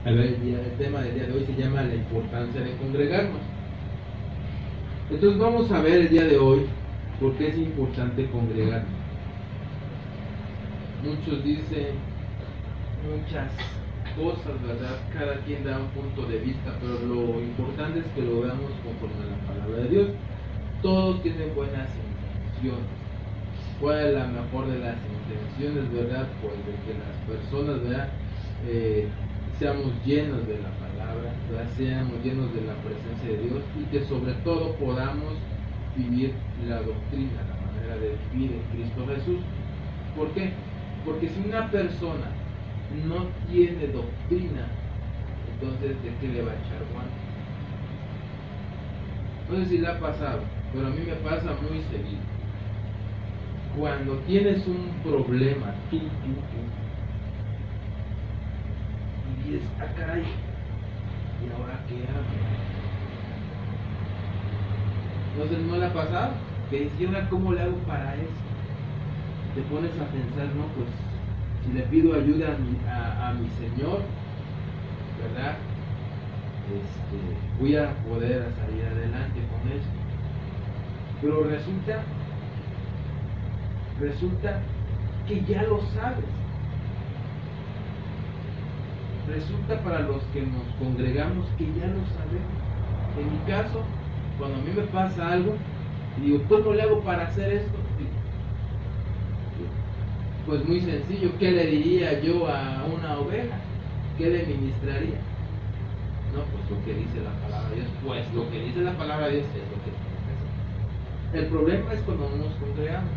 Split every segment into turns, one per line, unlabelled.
El tema del día de hoy se llama la importancia de congregarnos. Entonces vamos a ver el día de hoy por qué es importante congregarnos. Muchos dicen muchas cosas, ¿verdad? Cada quien da un punto de vista, pero lo importante es que lo veamos conforme a la palabra de Dios. Todos tienen buenas intenciones. ¿Cuál es la mejor de las intenciones, verdad? Pues de que las personas, ¿verdad? Seamos llenos de la palabra, ¿verdad? Seamos llenos de la presencia de Dios y que sobre todo podamos vivir la doctrina, la manera de vivir en Cristo Jesús. ¿Por qué? Porque si una persona no tiene doctrina, entonces ¿de qué le va a echar guante? No sé si le ha pasado, pero a mí me pasa muy seguido. Cuando tienes un problema, tú, y dices, ah, caray, ¿y ahora qué hago? Entonces, ¿no le ha pasado? Que dices, ¿y ahora cómo le hago para eso? Te pones a pensar, no, pues, si le pido ayuda a mi Señor, ¿verdad? Voy a poder salir adelante con eso. Pero resulta que ya lo sabes. Resulta para los que nos congregamos que ya lo sabemos. En mi caso, cuando a mí me pasa algo, digo, ¿cómo le hago para hacer esto? Pues muy sencillo, ¿qué le diría yo a una oveja? ¿Qué le ministraría? No, pues lo que dice la palabra de Dios, pues lo que dice la palabra de Dios es lo que tienes que hacer. El problema es cuando no nos congregamos.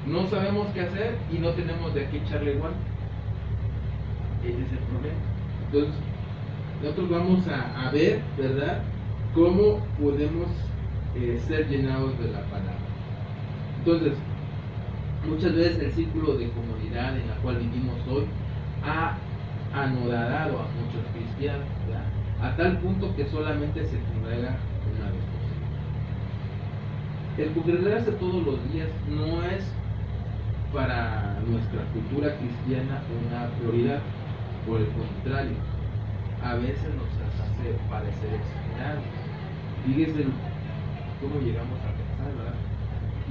No sabemos qué hacer y no tenemos de qué echarle igual. Ese es el problema. Entonces, nosotros vamos a ver, ¿verdad?, cómo podemos ser llenados de la palabra. Entonces, muchas veces el círculo de comunidad en la cual vivimos hoy ha anodado a muchos cristianos, ¿verdad?, a tal punto que solamente se congrega una vez por semana. El congregarse todos los días no es para nuestra cultura cristiana una prioridad, por el contrario, a veces nos hace parecer exagerados. Fíjense cómo llegamos a pensar, ¿verdad?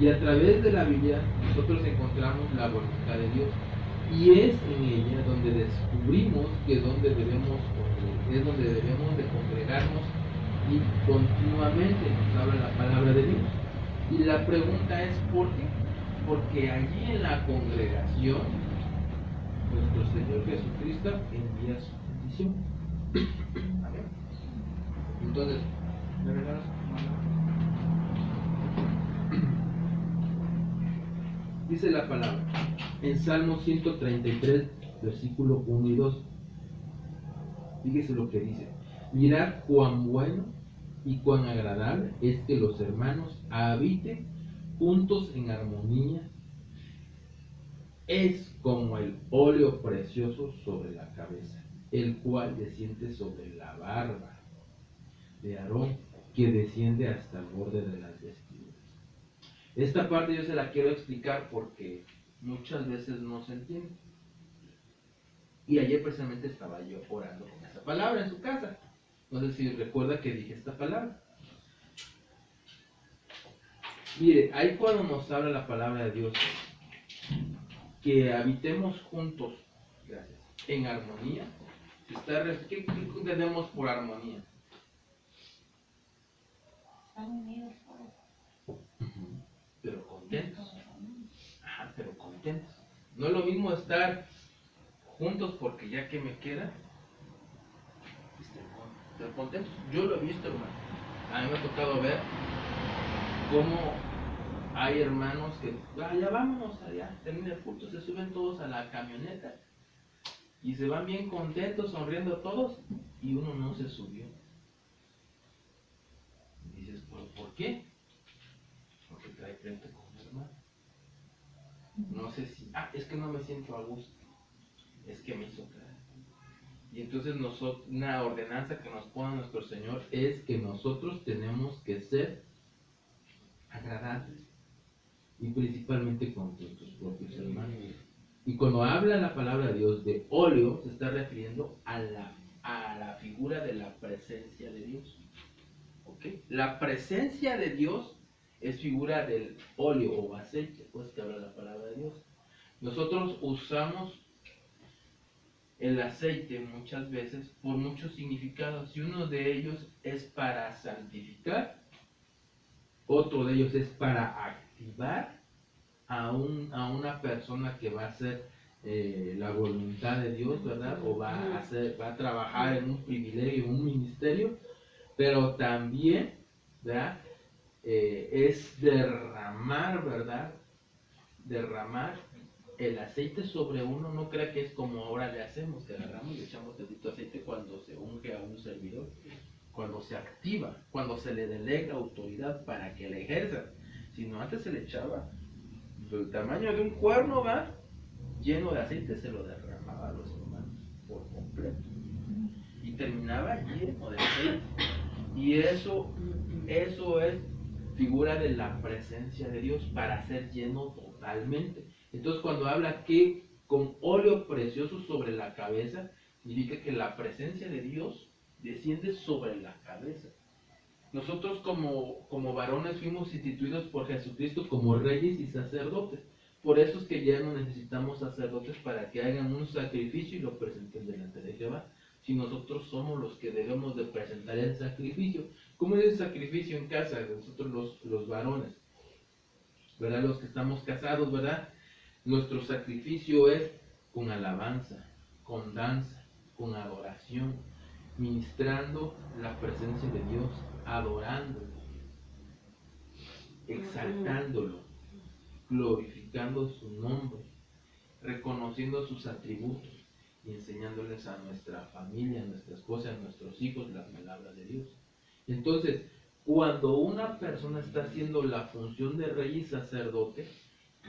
Y a través de la Biblia nosotros encontramos la voluntad de Dios y es en ella donde descubrimos que es donde debemos de congregarnos y continuamente nos habla la palabra de Dios. Y la pregunta es ¿por qué? Porque allí en la congregación nuestro Señor Jesucristo envía su bendición. Amén. Entonces, ¿me regalas tu mano? Dice la palabra en Salmo 133, versículo 1 y 2. Fíjese lo que dice: mirad cuán bueno y cuán agradable es que los hermanos habiten juntos en armonía. Es como el óleo precioso sobre la cabeza, el cual desciende sobre la barba de Aarón, que desciende hasta el borde de las vestiduras. Esta parte yo se la quiero explicar porque muchas veces no se entiende. Y ayer precisamente estaba yo orando con esa palabra en su casa. No sé si recuerda que dije esta palabra. Mire, ahí cuando nos habla la palabra de Dios, que habitemos juntos, gracias, en armonía. ¿Qué entendemos por armonía?
Están unidos todos.
Pero contentos. Ajá, pero contentos. No es lo mismo estar juntos porque ya que me queda, estar contentos. Yo lo he visto, hermano. A mí me ha tocado ver cómo hay hermanos que, ya vámonos allá, termina el culto, se suben todos a la camioneta y se van bien contentos, sonriendo todos, y uno no se subió. Y dices, ¿por qué? Porque trae frente con un hermano. No sé si, es que no me siento a gusto, es que me hizo caer. Y entonces una ordenanza que nos pone nuestro Señor es que nosotros tenemos que ser agradables y principalmente con nuestros propios hermanos. Y cuando habla la palabra de Dios de óleo, se está refiriendo a la figura de la presencia de Dios. ¿Ok? La presencia de Dios es figura del óleo o aceite, pues que habla la palabra de Dios. Nosotros usamos el aceite muchas veces por muchos significados y uno de ellos es para santificar, otro de ellos es para activar a una persona que va a hacer la voluntad de Dios, ¿verdad? O va a trabajar en un privilegio, en un ministerio, pero también, ¿verdad? Es derramar, ¿verdad? Derramar el aceite sobre uno. No crea que es como ahora le hacemos, que agarramos y echamos tantito aceite cuando se unge a un servidor, cuando se activa, cuando se le delega autoridad para que le ejerza. Sino antes se le echaba del tamaño de un cuerno, ¿va? Lleno de aceite, se lo derramaba a los hermanos por completo y terminaba lleno de aceite. Y eso es figura de la presencia de Dios para ser lleno totalmente. Entonces cuando habla que con óleo precioso sobre la cabeza, significa que la presencia de Dios desciende sobre la cabeza. Nosotros como varones fuimos instituidos por Jesucristo como reyes y sacerdotes. Por eso es que ya no necesitamos sacerdotes para que hagan un sacrificio y lo presenten delante de Jehová. Si nosotros somos los que debemos de presentar el sacrificio. ¿Cómo es el sacrificio en casa? Nosotros los varones, ¿verdad? Los que estamos casados, ¿verdad? Nuestro sacrificio es con alabanza, con danza, con adoración, ministrando la presencia de Dios, adorándolo, exaltándolo, glorificando su nombre, reconociendo sus atributos y enseñándoles a nuestra familia, a nuestra esposa, a nuestros hijos la palabra de Dios. Entonces, cuando una persona está haciendo la función de rey y sacerdote,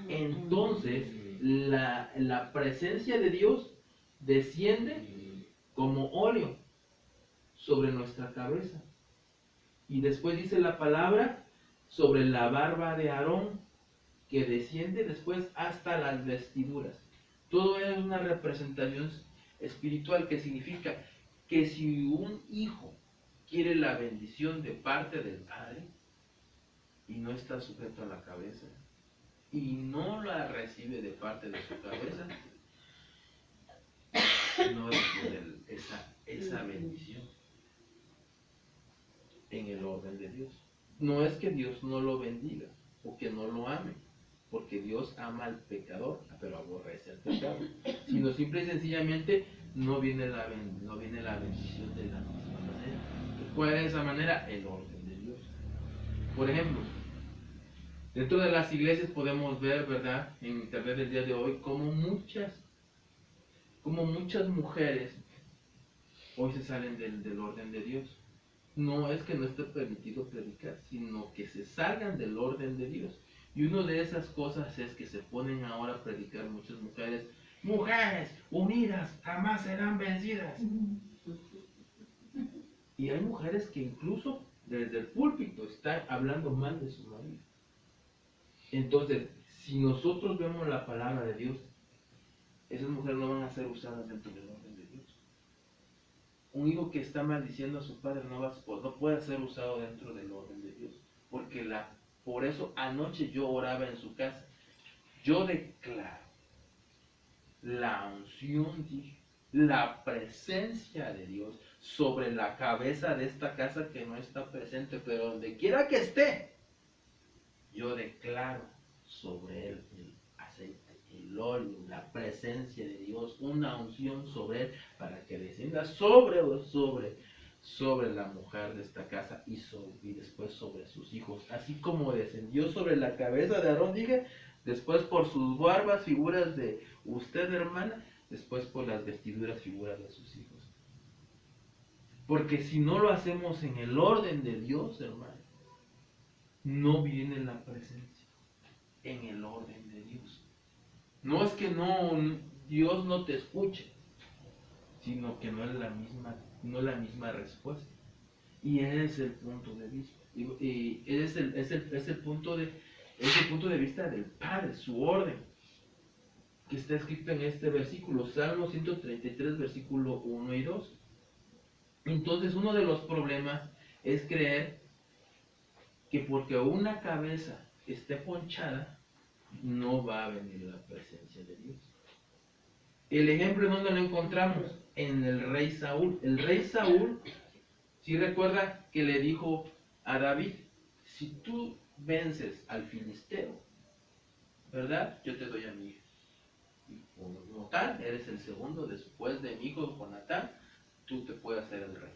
entonces la presencia de Dios desciende como óleo sobre nuestra cabeza. Y después dice la palabra sobre la barba de Aarón, que desciende después hasta las vestiduras. Todo es una representación espiritual que significa que si un hijo quiere la bendición de parte del padre y no está sujeto a la cabeza y no la recibe de parte de su cabeza, no recibe esa bendición en el orden de Dios. No es que Dios no lo bendiga o que no lo ame, porque Dios ama al pecador, pero aborrece al pecado, sino simple y sencillamente no viene la bendición de la misma manera. ¿Cuál es esa manera? El orden de Dios. Por ejemplo, dentro de las iglesias podemos ver, ¿verdad?, en internet del día de hoy, como muchas mujeres hoy se salen del orden de Dios. No es que no esté permitido predicar, sino que se salgan del orden de Dios. Y una de esas cosas es que se ponen ahora a predicar muchas mujeres: mujeres unidas jamás serán vencidas. Y hay mujeres que incluso desde el púlpito están hablando mal de su marido. Entonces, si nosotros vemos la palabra de Dios, esas mujeres no van a ser usadas dentro del orden de Dios. Un hijo que está maldiciendo a su padre no puede ser usado dentro del orden de Dios. Por eso anoche yo oraba en su casa. Yo declaro la unción, dije, la presencia de Dios sobre la cabeza de esta casa que no está presente, pero donde quiera que esté, yo declaro sobre él el aceite, el óleo, la presencia de Dios, una unción sobre él para que descienda sobre la mujer de esta casa y después sobre sus hijos, así como descendió sobre la cabeza de Aarón, dije, después por sus barbas, figuras de usted, hermana, después por las vestiduras, figuras de sus hijos. Porque si no lo hacemos en el orden de Dios, hermano, no viene la presencia en el orden de Dios. No es que Dios no te escuche, sino que no es la misma respuesta. Y ese es el punto de vista. Y ese es el punto de vista del Padre, su orden. que está escrito en este versículo, Salmo 133, versículo 1 y 2. Entonces, uno de los problemas es creer que porque una cabeza esté ponchada, no va a venir la presencia de Dios. El ejemplo en donde lo encontramos, en el rey Saúl. El rey Saúl, si recuerda que le dijo a David, si tú vences al filisteo, ¿verdad? Yo te doy a mi hija. Y como tal, eres el segundo después de mi hijo Jonatán, tú te puedes hacer el rey.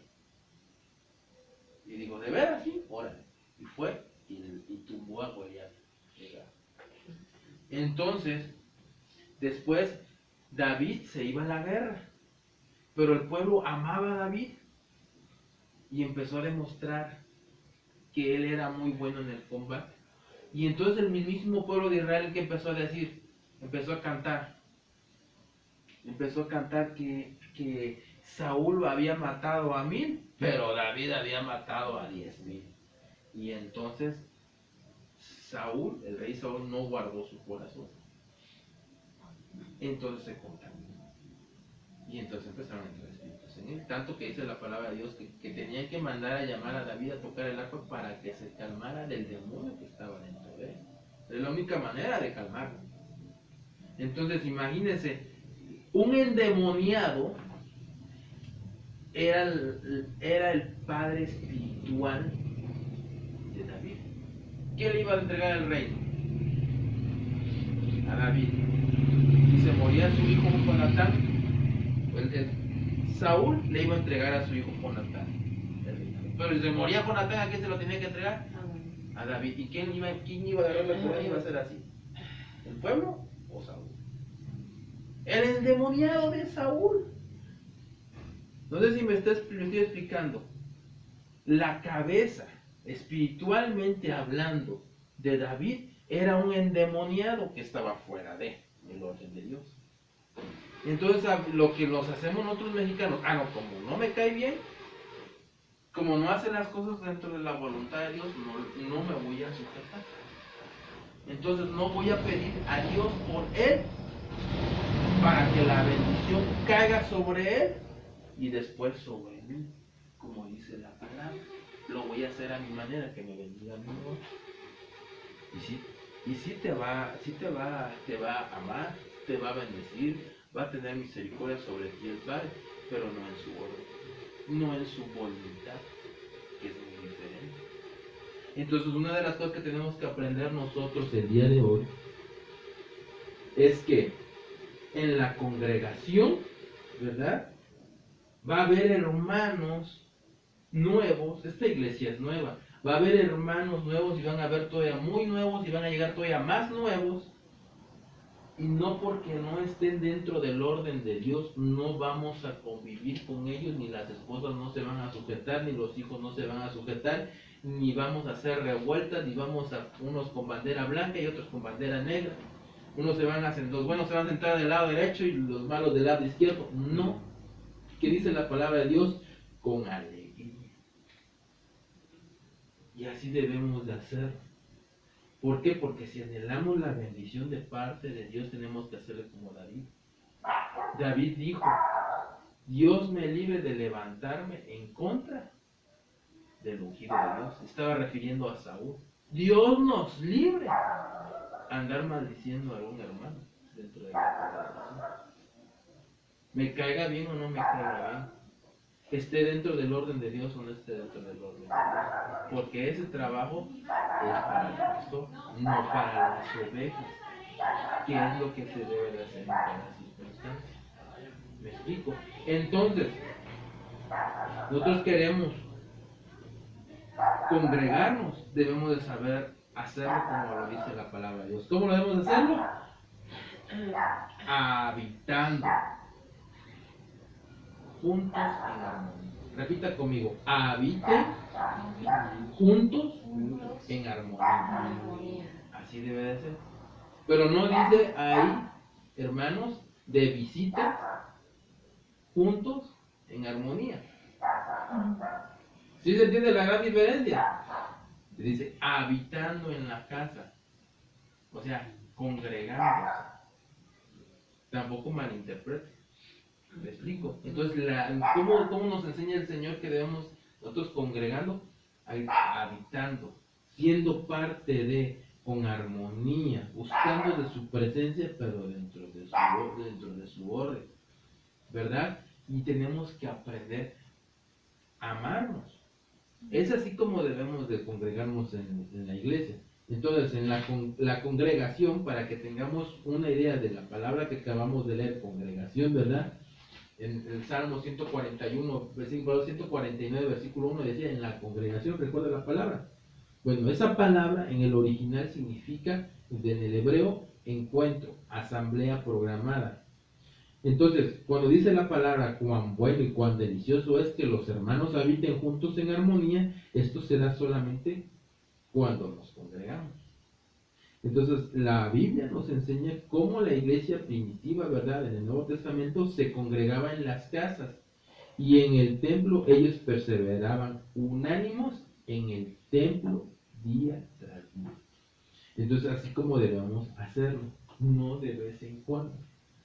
Y digo, ¿de veras? Sí, órale. Y fue y tumbó a Goliat. Entonces, después David se iba a la guerra, pero el pueblo amaba a David y empezó a demostrar que él era muy bueno en el combate. Y entonces el mismísimo pueblo de Israel que empezó a decir, empezó a cantar que Saúl había matado a 1000, pero David había matado a 10,000. Y entonces Saúl, el rey Saúl, no guardó su corazón. Entonces se contaminó. Y entonces empezaron a entrar espíritus en él. Tanto que dice la palabra de Dios que tenían que mandar a llamar a David a tocar el arpa para que se calmara del demonio que estaba dentro de él. Es la única manera de calmarlo. Entonces imagínense, un endemoniado era el padre espiritual de David. ¿Quién le iba a entregar el reino? A David. Si se moría su hijo Jonatán, Saúl le iba a entregar a su hijo Jonatán. Pero si se moría Jonatán, ¿a quién se lo tenía que entregar? A David. ¿Y quién iba a agarrar la corona? Iba a ser así. ¿El pueblo o Saúl? El endemoniado de Saúl. No sé si me estoy explicando. La cabeza, espiritualmente hablando, de David era un endemoniado que estaba fuera del orden de Dios. Entonces, lo que nos hacemos nosotros mexicanos, no, como no me cae bien, como no hace las cosas dentro de la voluntad de Dios, no me voy a sujetar. Entonces no voy a pedir a Dios por él para que la bendición caiga sobre él y después sobre mí, como dice la palabra. Lo voy a hacer a mi manera, que me bendiga a mí. Y sí te va a amar, te va a bendecir, va a tener misericordia sobre ti el Padre, pero no en su orden, no en su voluntad, que es muy diferente. Entonces, una de las cosas que tenemos que aprender nosotros el día de hoy es que en la congregación, ¿verdad? Va a haber hermanos nuevos. Esta iglesia es nueva. Va a haber hermanos nuevos y van a haber todavía muy nuevos y van a llegar todavía más nuevos. Y no porque no estén dentro del orden de Dios, no vamos a convivir con ellos, ni las esposas no se van a sujetar, ni los hijos no se van a sujetar, ni vamos a hacer revueltas, ni vamos a unos con bandera blanca y otros con bandera negra. Los buenos se van a sentar del lado derecho y los malos del lado izquierdo. No. ¿Qué dice la palabra de Dios? Con alegría. Y así debemos de hacer. ¿Por qué? Porque si anhelamos la bendición de parte de Dios, tenemos que hacerle como David. David dijo, Dios me libre de levantarme en contra del ungido de Dios. Estaba refiriendo a Saúl. Dios nos libre andar maldiciendo a algún hermano dentro de la congregación. Me caiga bien o no me caiga bien. Esté dentro del orden de Dios o no esté dentro del orden de Dios. Porque ese trabajo es para el pastor, no para las ovejas. ¿Qué es lo que se debe de hacer en cada circunstancia? ¿Me explico? Entonces, nosotros queremos congregarnos, debemos de saber hacerlo como lo dice la palabra de Dios. ¿Cómo lo debemos de hacerlo? Habitando juntos en armonía. Repita conmigo, habiten juntos en armonía. Así debe de ser. Pero no dice ahí, hermanos, de visita juntos en armonía. ¿Sí se entiende la gran diferencia? Dice habitando en la casa, o sea, congregándose. tampoco malinterprete. ¿Me explico? Entonces, ¿cómo nos enseña el Señor que debemos nosotros congregando? Habitando, siendo parte de, con armonía, buscando de su presencia, pero dentro de su orden, ¿verdad? Y tenemos que aprender a amarnos. Es así como debemos de congregarnos en la iglesia. Entonces, en la congregación, para que tengamos una idea de la palabra que acabamos de leer, congregación, ¿verdad? En el Salmo 141, versículo 149, versículo 1 decía, en la congregación, recuerda la palabra. Bueno, esa palabra en el original significa, en el hebreo, encuentro, asamblea programada. Entonces, cuando dice la palabra cuán bueno y cuán delicioso es que los hermanos habiten juntos en armonía, esto se da solamente cuando nos congregamos. Entonces, la Biblia nos enseña cómo la iglesia primitiva, ¿verdad? En el Nuevo Testamento se congregaba en las casas y en el templo ellos perseveraban unánimos en el templo día tras día. Entonces, así como debemos hacerlo, no de vez en cuando.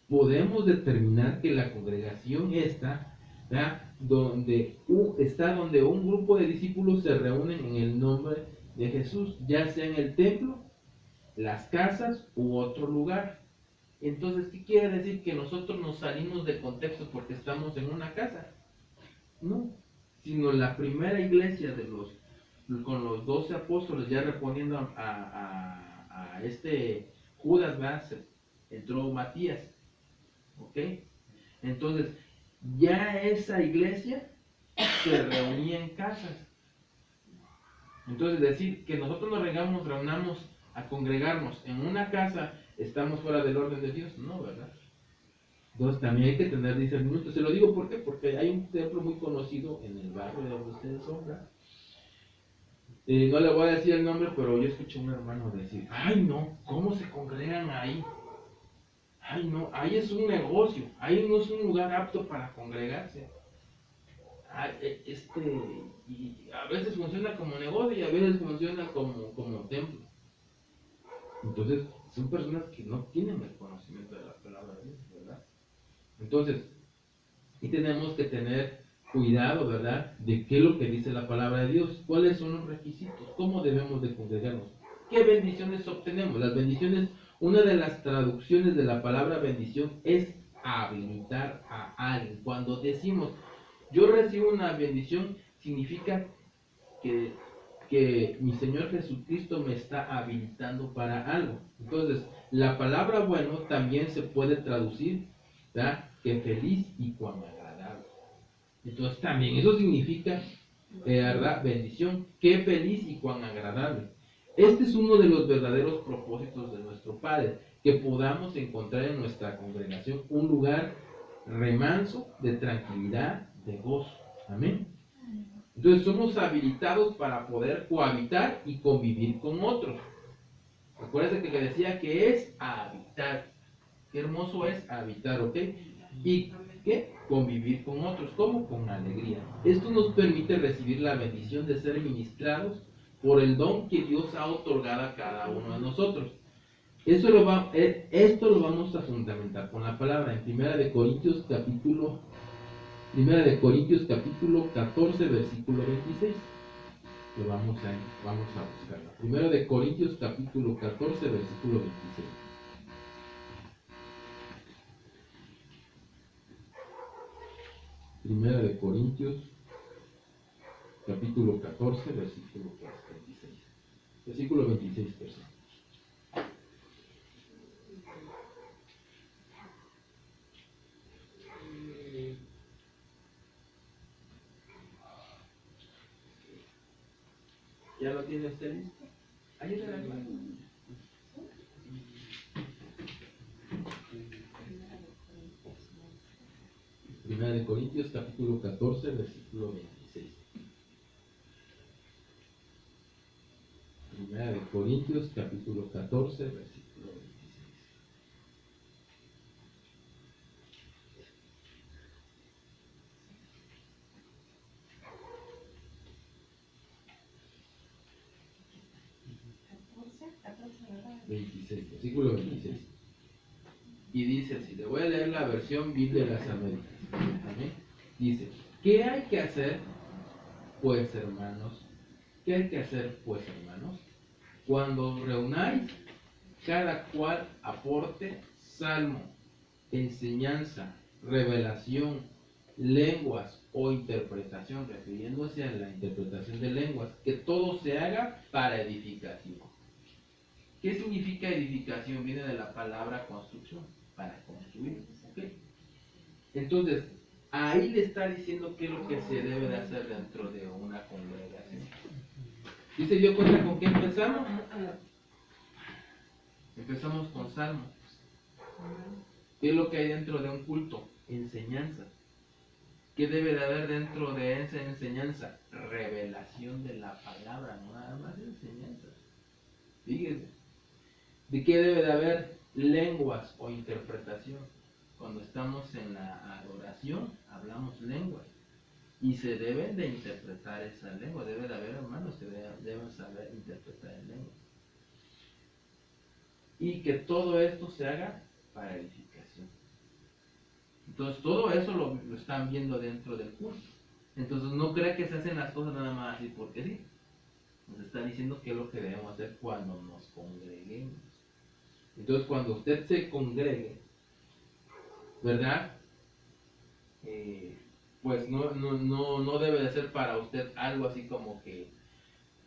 Podemos determinar que la congregación está, ¿verdad? Donde un grupo de discípulos se reúnen en el nombre de Jesús, ya sea en el templo, las casas u otro lugar. Entonces, ¿qué quiere decir? Que nosotros nos salimos de contexto porque estamos en una casa. No, sino la primera iglesia con los 12 apóstoles, ya respondiendo a este Judas, ¿verdad? Entró Matías, ¿ok? Entonces, ya esa iglesia se reunía en casas. Entonces, decir que nosotros nos reunamos a congregarnos en una casa, estamos fuera del orden de Dios, no, ¿verdad? Entonces también hay que tener discernimiento. Se lo digo ¿por qué? Porque hay un templo muy conocido en el barrio donde ustedes son, ¿verdad? No le voy a decir el nombre, pero yo escuché a un hermano decir, ay no, ¿cómo se congregan ahí? Ay no, ahí es un negocio, ahí no es un lugar apto para congregarse. Y a veces funciona como negocio y a veces funciona como templo. Entonces, son personas que no tienen el conocimiento de la palabra de Dios, ¿verdad? Entonces, y tenemos que tener cuidado, ¿verdad? De qué es lo que dice la palabra de Dios, cuáles son los requisitos, cómo debemos de congregarnos, qué bendiciones obtenemos. Las bendiciones, una de las traducciones de la palabra bendición es habilitar a alguien. Cuando decimos, yo recibo una bendición, significa que mi Señor Jesucristo me está habilitando para algo. Entonces, la palabra bueno también se puede traducir, ¿verdad? Que feliz y cuán agradable. Entonces, también eso significa, ¿verdad? Bendición, que feliz y cuán agradable. Este es uno de los verdaderos propósitos de nuestro Padre, que podamos encontrar en nuestra congregación un lugar remanso de tranquilidad, de gozo. Amén. Entonces somos habilitados para poder cohabitar y convivir con otros. Acuérdense que le decía que es habitar. Qué hermoso es habitar, ¿ok? ¿Y qué? Convivir con otros. ¿Cómo? Con alegría. Esto nos permite recibir la bendición de ser ministrados por el don que Dios ha otorgado a cada uno de nosotros. Esto lo vamos a fundamentar con la palabra en Primera de Corintios capítulo 14, versículo 26. Lo vamos a buscarlo. Primera de Corintios capítulo 14, versículo 26. Primera de Corintios capítulo 14, versículo 26. Versículo 26, perdón. ¿Ya lo tiene usted listo? Ayúdale a Primera de Corintios capítulo 14, versículo 26. Primera de Corintios capítulo 14, versículo 26. Versículo 26. Y dice así, le voy a leer la versión Biblia de las Américas. ¿Amén? Dice, ¿qué hay que hacer, pues hermanos? ¿Qué hay que hacer, pues hermanos? Cuando os reunáis, cada cual aporte salmo, enseñanza, revelación, lenguas o interpretación, refiriéndose a la interpretación de lenguas, que todo se haga para edificación. ¿Qué significa edificación? Viene de la palabra construcción, para construir. ¿Okay? Entonces, ahí le está diciendo qué es lo que se debe de hacer dentro de una congregación. ¿Y se dio cuenta con qué empezamos? Empezamos con salmos. ¿Qué es lo que hay dentro de un culto? Enseñanza. ¿Qué debe de haber dentro de esa enseñanza? Revelación de la palabra, no nada más enseñanza. Fíjense. ¿De qué debe de haber? Lenguas o interpretación. Cuando estamos en la adoración, hablamos lenguas. Y se deben de interpretar esa lengua. Debe de haber hermanos que deben saber interpretar en lengua. Y que todo esto se haga para edificación. Entonces todo eso lo están viendo dentro del culto. Entonces no crea que se hacen las cosas nada más así porque sí. Nos está diciendo qué es lo que debemos hacer cuando nos congreguemos. Entonces cuando usted se congregue, ¿verdad? Pues no debe de ser para usted algo así como que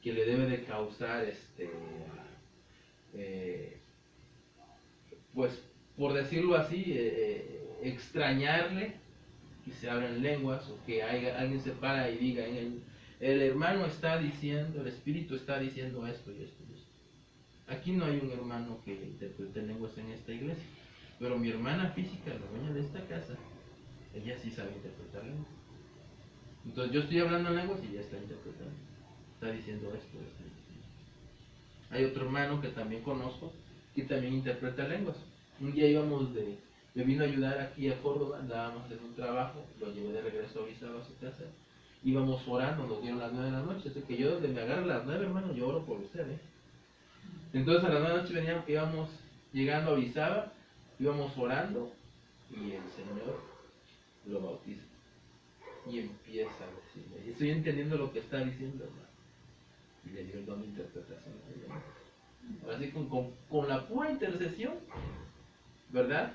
le debe de causar pues por decirlo así, extrañarle que se abran lenguas o que alguien se para y diga, el hermano está diciendo, el espíritu está diciendo esto y esto y esto. Aquí no hay un hermano que interprete lenguas en esta iglesia, pero mi hermana física, la dueña de esta casa, ella sí sabe interpretar lenguas. Entonces yo estoy hablando en lenguas y ella está interpretando, está diciendo esto. Hay otro hermano que también conozco que también interpreta lenguas. Un día me vino a ayudar aquí a Córdoba, andábamos en un trabajo, lo llevé de regreso a Orizaba a su casa, íbamos orando, nos dieron las 9 de la noche, así que yo donde me agarro las 9, hermano, yo oro por usted, Entonces a las 9 de la noche íbamos llegando a Orizaba, íbamos orando y el Señor lo bautiza. Y empieza a decirle, estoy entendiendo lo que está diciendo, hermano. Y le dio el don de interpretación. Así con la pura intercesión, ¿verdad?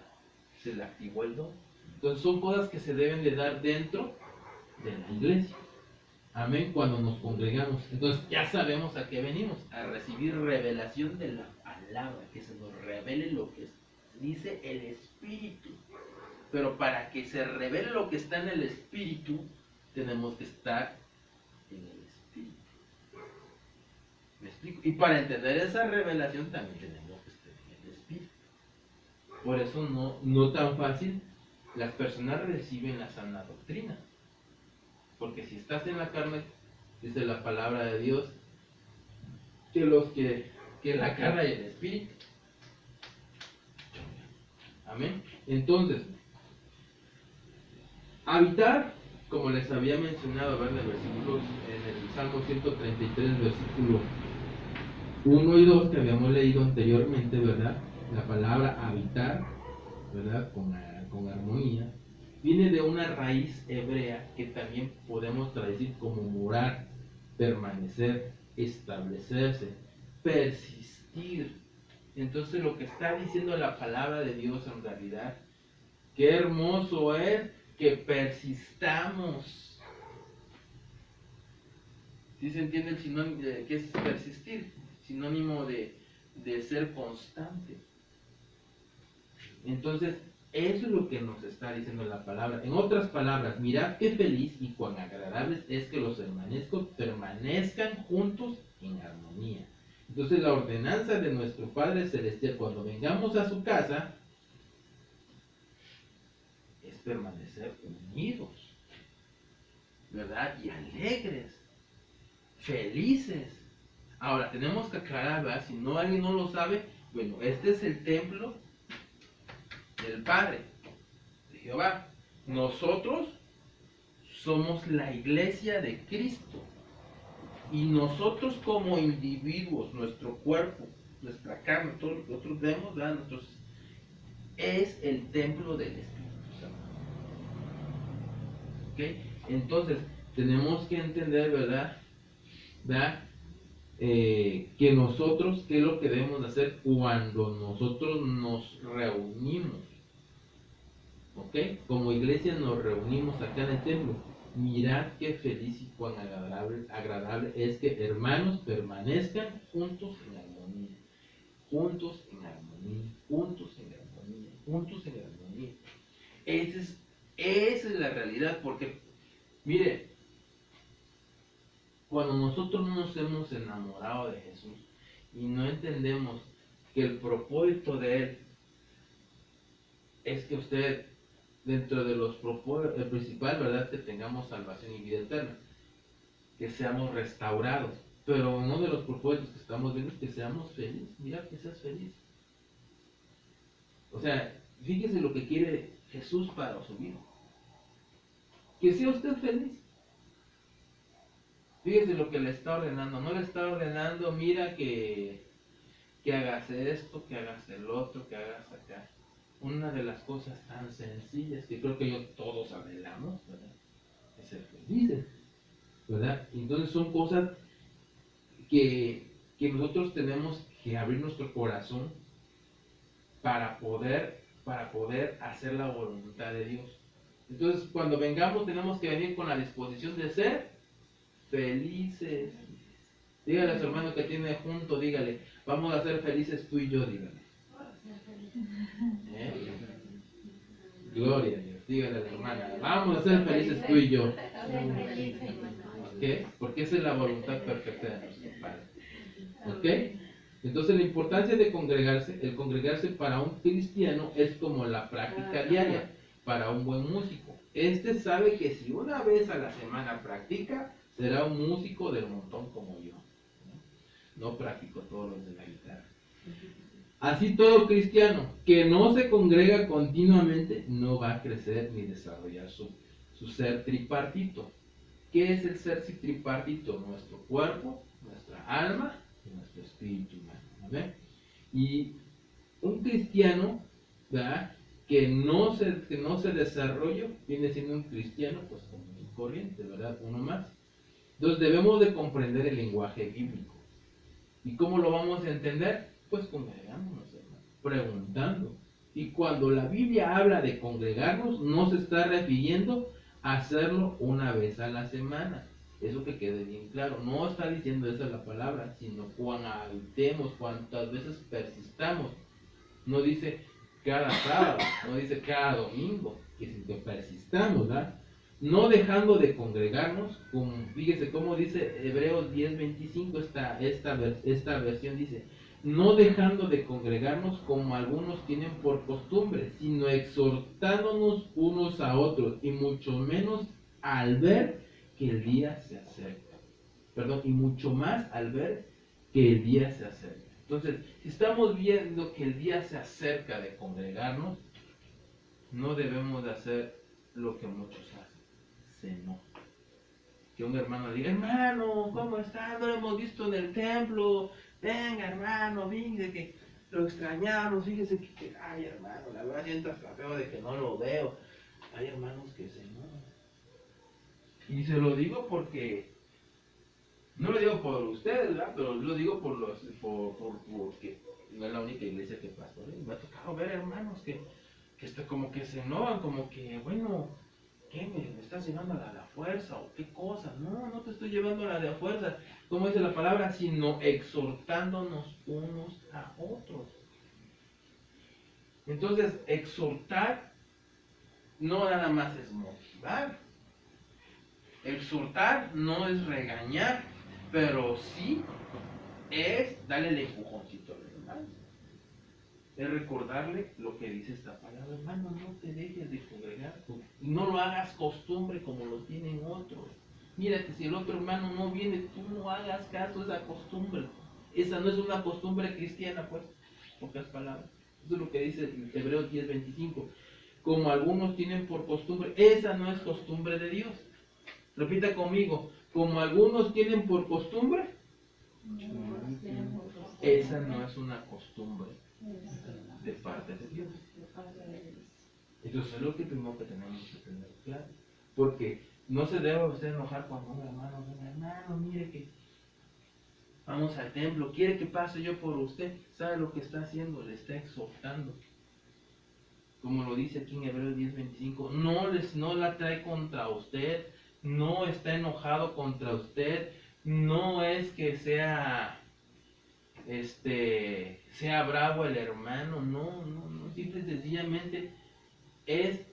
Se le activó el don. Entonces son cosas que se deben de dar dentro de la iglesia. Amén, cuando nos congregamos. Entonces ya sabemos a qué venimos, a recibir revelación de la palabra, que se nos revele lo que dice el Espíritu. Pero para que se revele lo que está en el Espíritu, tenemos que estar en el Espíritu. ¿Me explico? Y para entender esa revelación también tenemos que estar en el Espíritu. Por eso no tan fácil las personas reciben la sana doctrina. Porque si estás en la carne, dice la palabra de Dios, que la carne y el Espíritu. Amén. Entonces, habitar, como les había mencionado, ¿verdad? En el Salmo 133, versículo 1 y 2, que habíamos leído anteriormente, ¿verdad? La palabra habitar, ¿verdad? Con armonía, viene de una raíz hebrea que también podemos traducir como morar, permanecer, establecerse, persistir. Entonces lo que está diciendo la palabra de Dios en realidad, qué hermoso es que persistamos. ¿Sí se entiende el sinónimo de qué es persistir? Sinónimo de ser constante. Entonces, eso es lo que nos está diciendo la palabra. En otras palabras, mirad qué feliz y cuán agradables es que los hermanescos permanezcan juntos en armonía. Entonces, la ordenanza de nuestro Padre Celestial, cuando vengamos a su casa, es permanecer unidos, ¿verdad? Y alegres, felices. Ahora, tenemos que aclarar, ¿verdad? Si alguien no lo sabe, bueno, este es el templo del Padre, de Jehová. Nosotros somos la iglesia de Cristo. Y nosotros como individuos, nuestro cuerpo, nuestra carne, todos nosotros vemos, ¿verdad? es el templo del Espíritu Santo. ¿Ok? Entonces, tenemos que entender, ¿verdad? Que nosotros, ¿qué es lo que debemos de hacer cuando nosotros nos reunimos? ¿Ok? Como iglesia nos reunimos acá en el templo. Mirad qué feliz y cuán agradable es que hermanos permanezcan juntos en armonía. Juntos en armonía, juntos en armonía, juntos en armonía. Esa es la realidad, porque, mire, cuando nosotros nos hemos enamorado de Jesús y no entendemos que el propósito de Él es que usted, dentro de los propósitos, el principal, ¿verdad?, que tengamos salvación y vida eterna, que seamos restaurados. Pero uno de los propósitos que estamos viendo es que seamos felices. Mira, que seas feliz. O sea, fíjese lo que quiere Jesús para su vida. Que sea usted feliz. Fíjese lo que le está ordenando. No le está ordenando, mira que hagas esto, que hagas el otro, que hagas acá. Una de las cosas tan sencillas que creo que todos anhelamos, ¿verdad?, es ser felices, ¿verdad? Entonces son cosas que nosotros tenemos que abrir nuestro corazón para poder hacer la voluntad de Dios. Entonces, cuando vengamos, tenemos que venir con la disposición de ser felices. Dígale a su hermano que tiene junto, dígale, vamos a ser felices tú y yo, dígale. Gloria a Dios, dígale a la hermana, vamos a ser felices tú y yo. ¿Qué? Porque esa es la voluntad perfecta de nuestro Padre. ¿Ok? Entonces la importancia de congregarse, el congregarse para un cristiano es como la práctica diaria para un buen músico. Este sabe que si una vez a la semana practica, será un músico del montón como yo. No practico todos los de la guitarra. Así todo cristiano que no se congrega continuamente no va a crecer ni desarrollar su ser tripartito. ¿Qué es el ser tripartito? Nuestro cuerpo, nuestra alma y nuestro espíritu humano. ¿Ve? Y un cristiano, ¿verdad?, que no se desarrolla, viene siendo un cristiano pues común y corriente, ¿verdad? Uno más. Entonces debemos de comprender el lenguaje bíblico. ¿Y cómo lo vamos a entender? Pues congregándonos, hermano, preguntando. Y cuando la Biblia habla de congregarnos, no se está refiriendo a hacerlo una vez a la semana. Eso que quede bien claro. No está diciendo esa la palabra, sino cuando habitemos, cuántas veces persistamos. No dice cada sábado, no dice cada domingo, que persistamos, ¿verdad? No dejando de congregarnos, fíjese cómo dice Hebreos 10:25, esta versión dice, no dejando de congregarnos como algunos tienen por costumbre, sino exhortándonos unos a otros, y mucho menos al ver que el día se acerca. Perdón, y mucho más al ver que el día se acerca. Entonces, si estamos viendo que el día se acerca de congregarnos, no debemos de hacer lo que muchos hacen. Se enoja. Que un hermano diga, hermano, ¿cómo estás? No lo hemos visto en el templo. Venga, hermano, fíjese que lo extrañamos. Fíjese que ay, hermano, la verdad siento hasta feo de que no lo veo. Hay hermanos que se enojan. Y se lo digo porque, no lo digo por ustedes, ¿verdad?, pero lo digo porque no es la única iglesia que pastoreo. Me ha tocado ver hermanos que como que se enojan, como que, bueno, ¿qué? ¿Me estás llevando a la fuerza o qué cosa? No, no te estoy llevando a la de fuerza, como dice la palabra, sino exhortándonos unos a otros. Entonces, exhortar no nada más es motivar. Exhortar no es regañar, pero sí es darle el empujoncito al hermano. Es recordarle lo que dice esta palabra, hermano, no te dejes de congregar, no lo hagas costumbre como lo tienen otros. Mira que si el otro hermano no viene, tú no hagas caso a esa costumbre. Esa no es una costumbre cristiana, pues, pocas palabras. Eso es lo que dice Hebreos 10:25. Como algunos tienen por costumbre, esa no es costumbre de Dios. Repita conmigo, como algunos tienen por costumbre, esa no es una costumbre de parte de Dios.
De parte de Dios.
Entonces es lo que primero que tenemos que tener claro. Porque no se debe usted enojar cuando un hermano, mire que vamos al templo, quiere que pase yo por usted, sabe lo que está haciendo, le está exhortando. Como lo dice aquí en Hebreos 10:25, no la trae contra usted, no está enojado contra usted, no es que sea bravo el hermano, no, simple y sencillamente es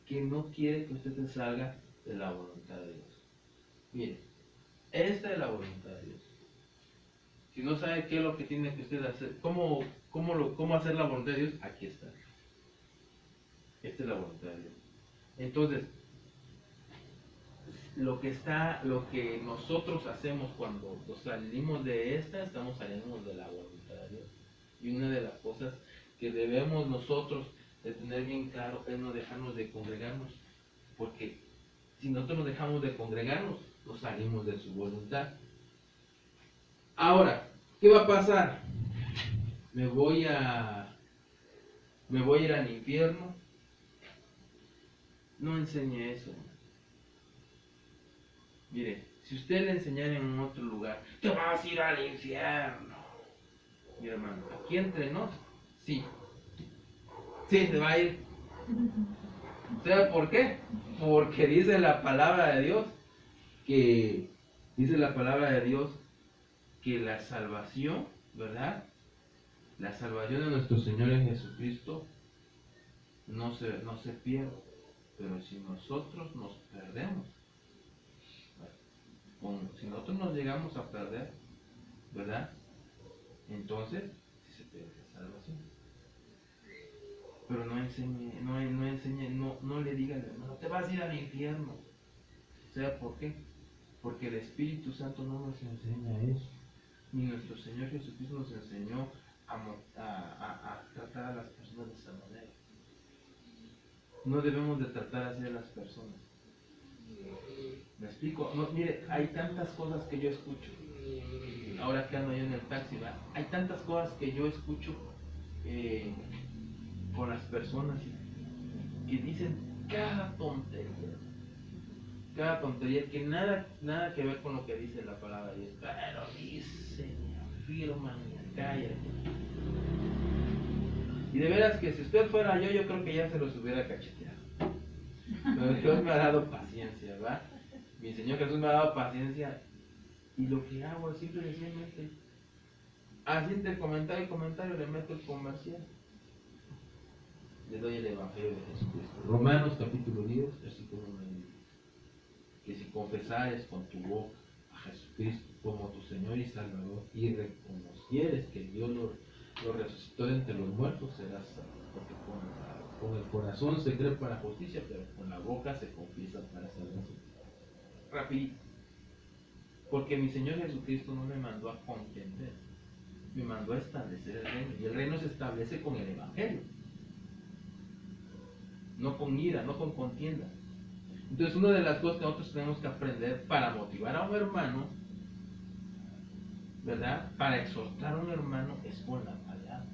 que no quiere que usted se salga de la voluntad de Dios. Mire, esta es la voluntad de Dios. Si no sabe qué es lo que tiene que usted hacer, cómo hacer la voluntad de Dios, aquí está. Esta es la voluntad de Dios. Entonces, lo que nosotros hacemos cuando salimos de esta, estamos saliendo de la voluntad de Dios. Y una de las cosas que debemos nosotros de tener bien claro es no dejarnos de congregarnos. Porque si nosotros nos dejamos de congregarnos, nos salimos de su voluntad. Ahora, ¿qué va a pasar? Me voy a ir al infierno. No enseñe eso. Mire, si usted le enseñara en otro lugar, te vas a ir al infierno. Mi hermano, aquí entre nos, sí. Sí, se va a ir. ¿Sabe por qué? Porque dice la palabra de Dios que la salvación, ¿verdad? La salvación de nuestro Señor Jesucristo no se pierde. Pero si nosotros nos perdemos, si nosotros nos llegamos a perder, ¿verdad? Entonces, sí se pierde la salvación. Pero no le diga al hermano, te vas a ir al infierno. ¿Sabe por qué? Porque el Espíritu Santo no nos enseña eso. Ni nuestro Señor Jesucristo nos enseñó a tratar a las personas de esa manera. No debemos de tratar así a las personas. ¿Me explico? No, mire, hay tantas cosas que yo escucho. Ahora que ando yo en el taxi, ¿verdad? Hay tantas cosas que yo escucho con las personas que dicen cada tontería que nada que ver con lo que dice la palabra de Dios. Pero dicen, afirman, callan. Y de veras que si usted fuera yo creo que ya se los hubiera cacheteado. Pero Dios me ha dado paciencia, ¿verdad? Mi Señor Jesús me ha dado paciencia. Y lo que hago es simple y sencillamente, así entre comentario y comentario le meto el comercial. Le doy el Evangelio de Jesucristo. Romanos capítulo 10, versículo 9. Que si confesares con tu boca a Jesucristo como tu Señor y Salvador y reconocieres que Dios lo resucitó de entre los muertos, serás salvo. Porque con el corazón se cree para justicia, pero con la boca se confiesa para salvación. Rapidito. Porque mi Señor Jesucristo no me mandó a contender, me mandó a establecer el reino. Y el reino se establece con el Evangelio. No con ira, no con contienda. Entonces, una de las cosas que nosotros tenemos que aprender para motivar a un hermano, ¿verdad? Para exhortar a un hermano es con la palabra.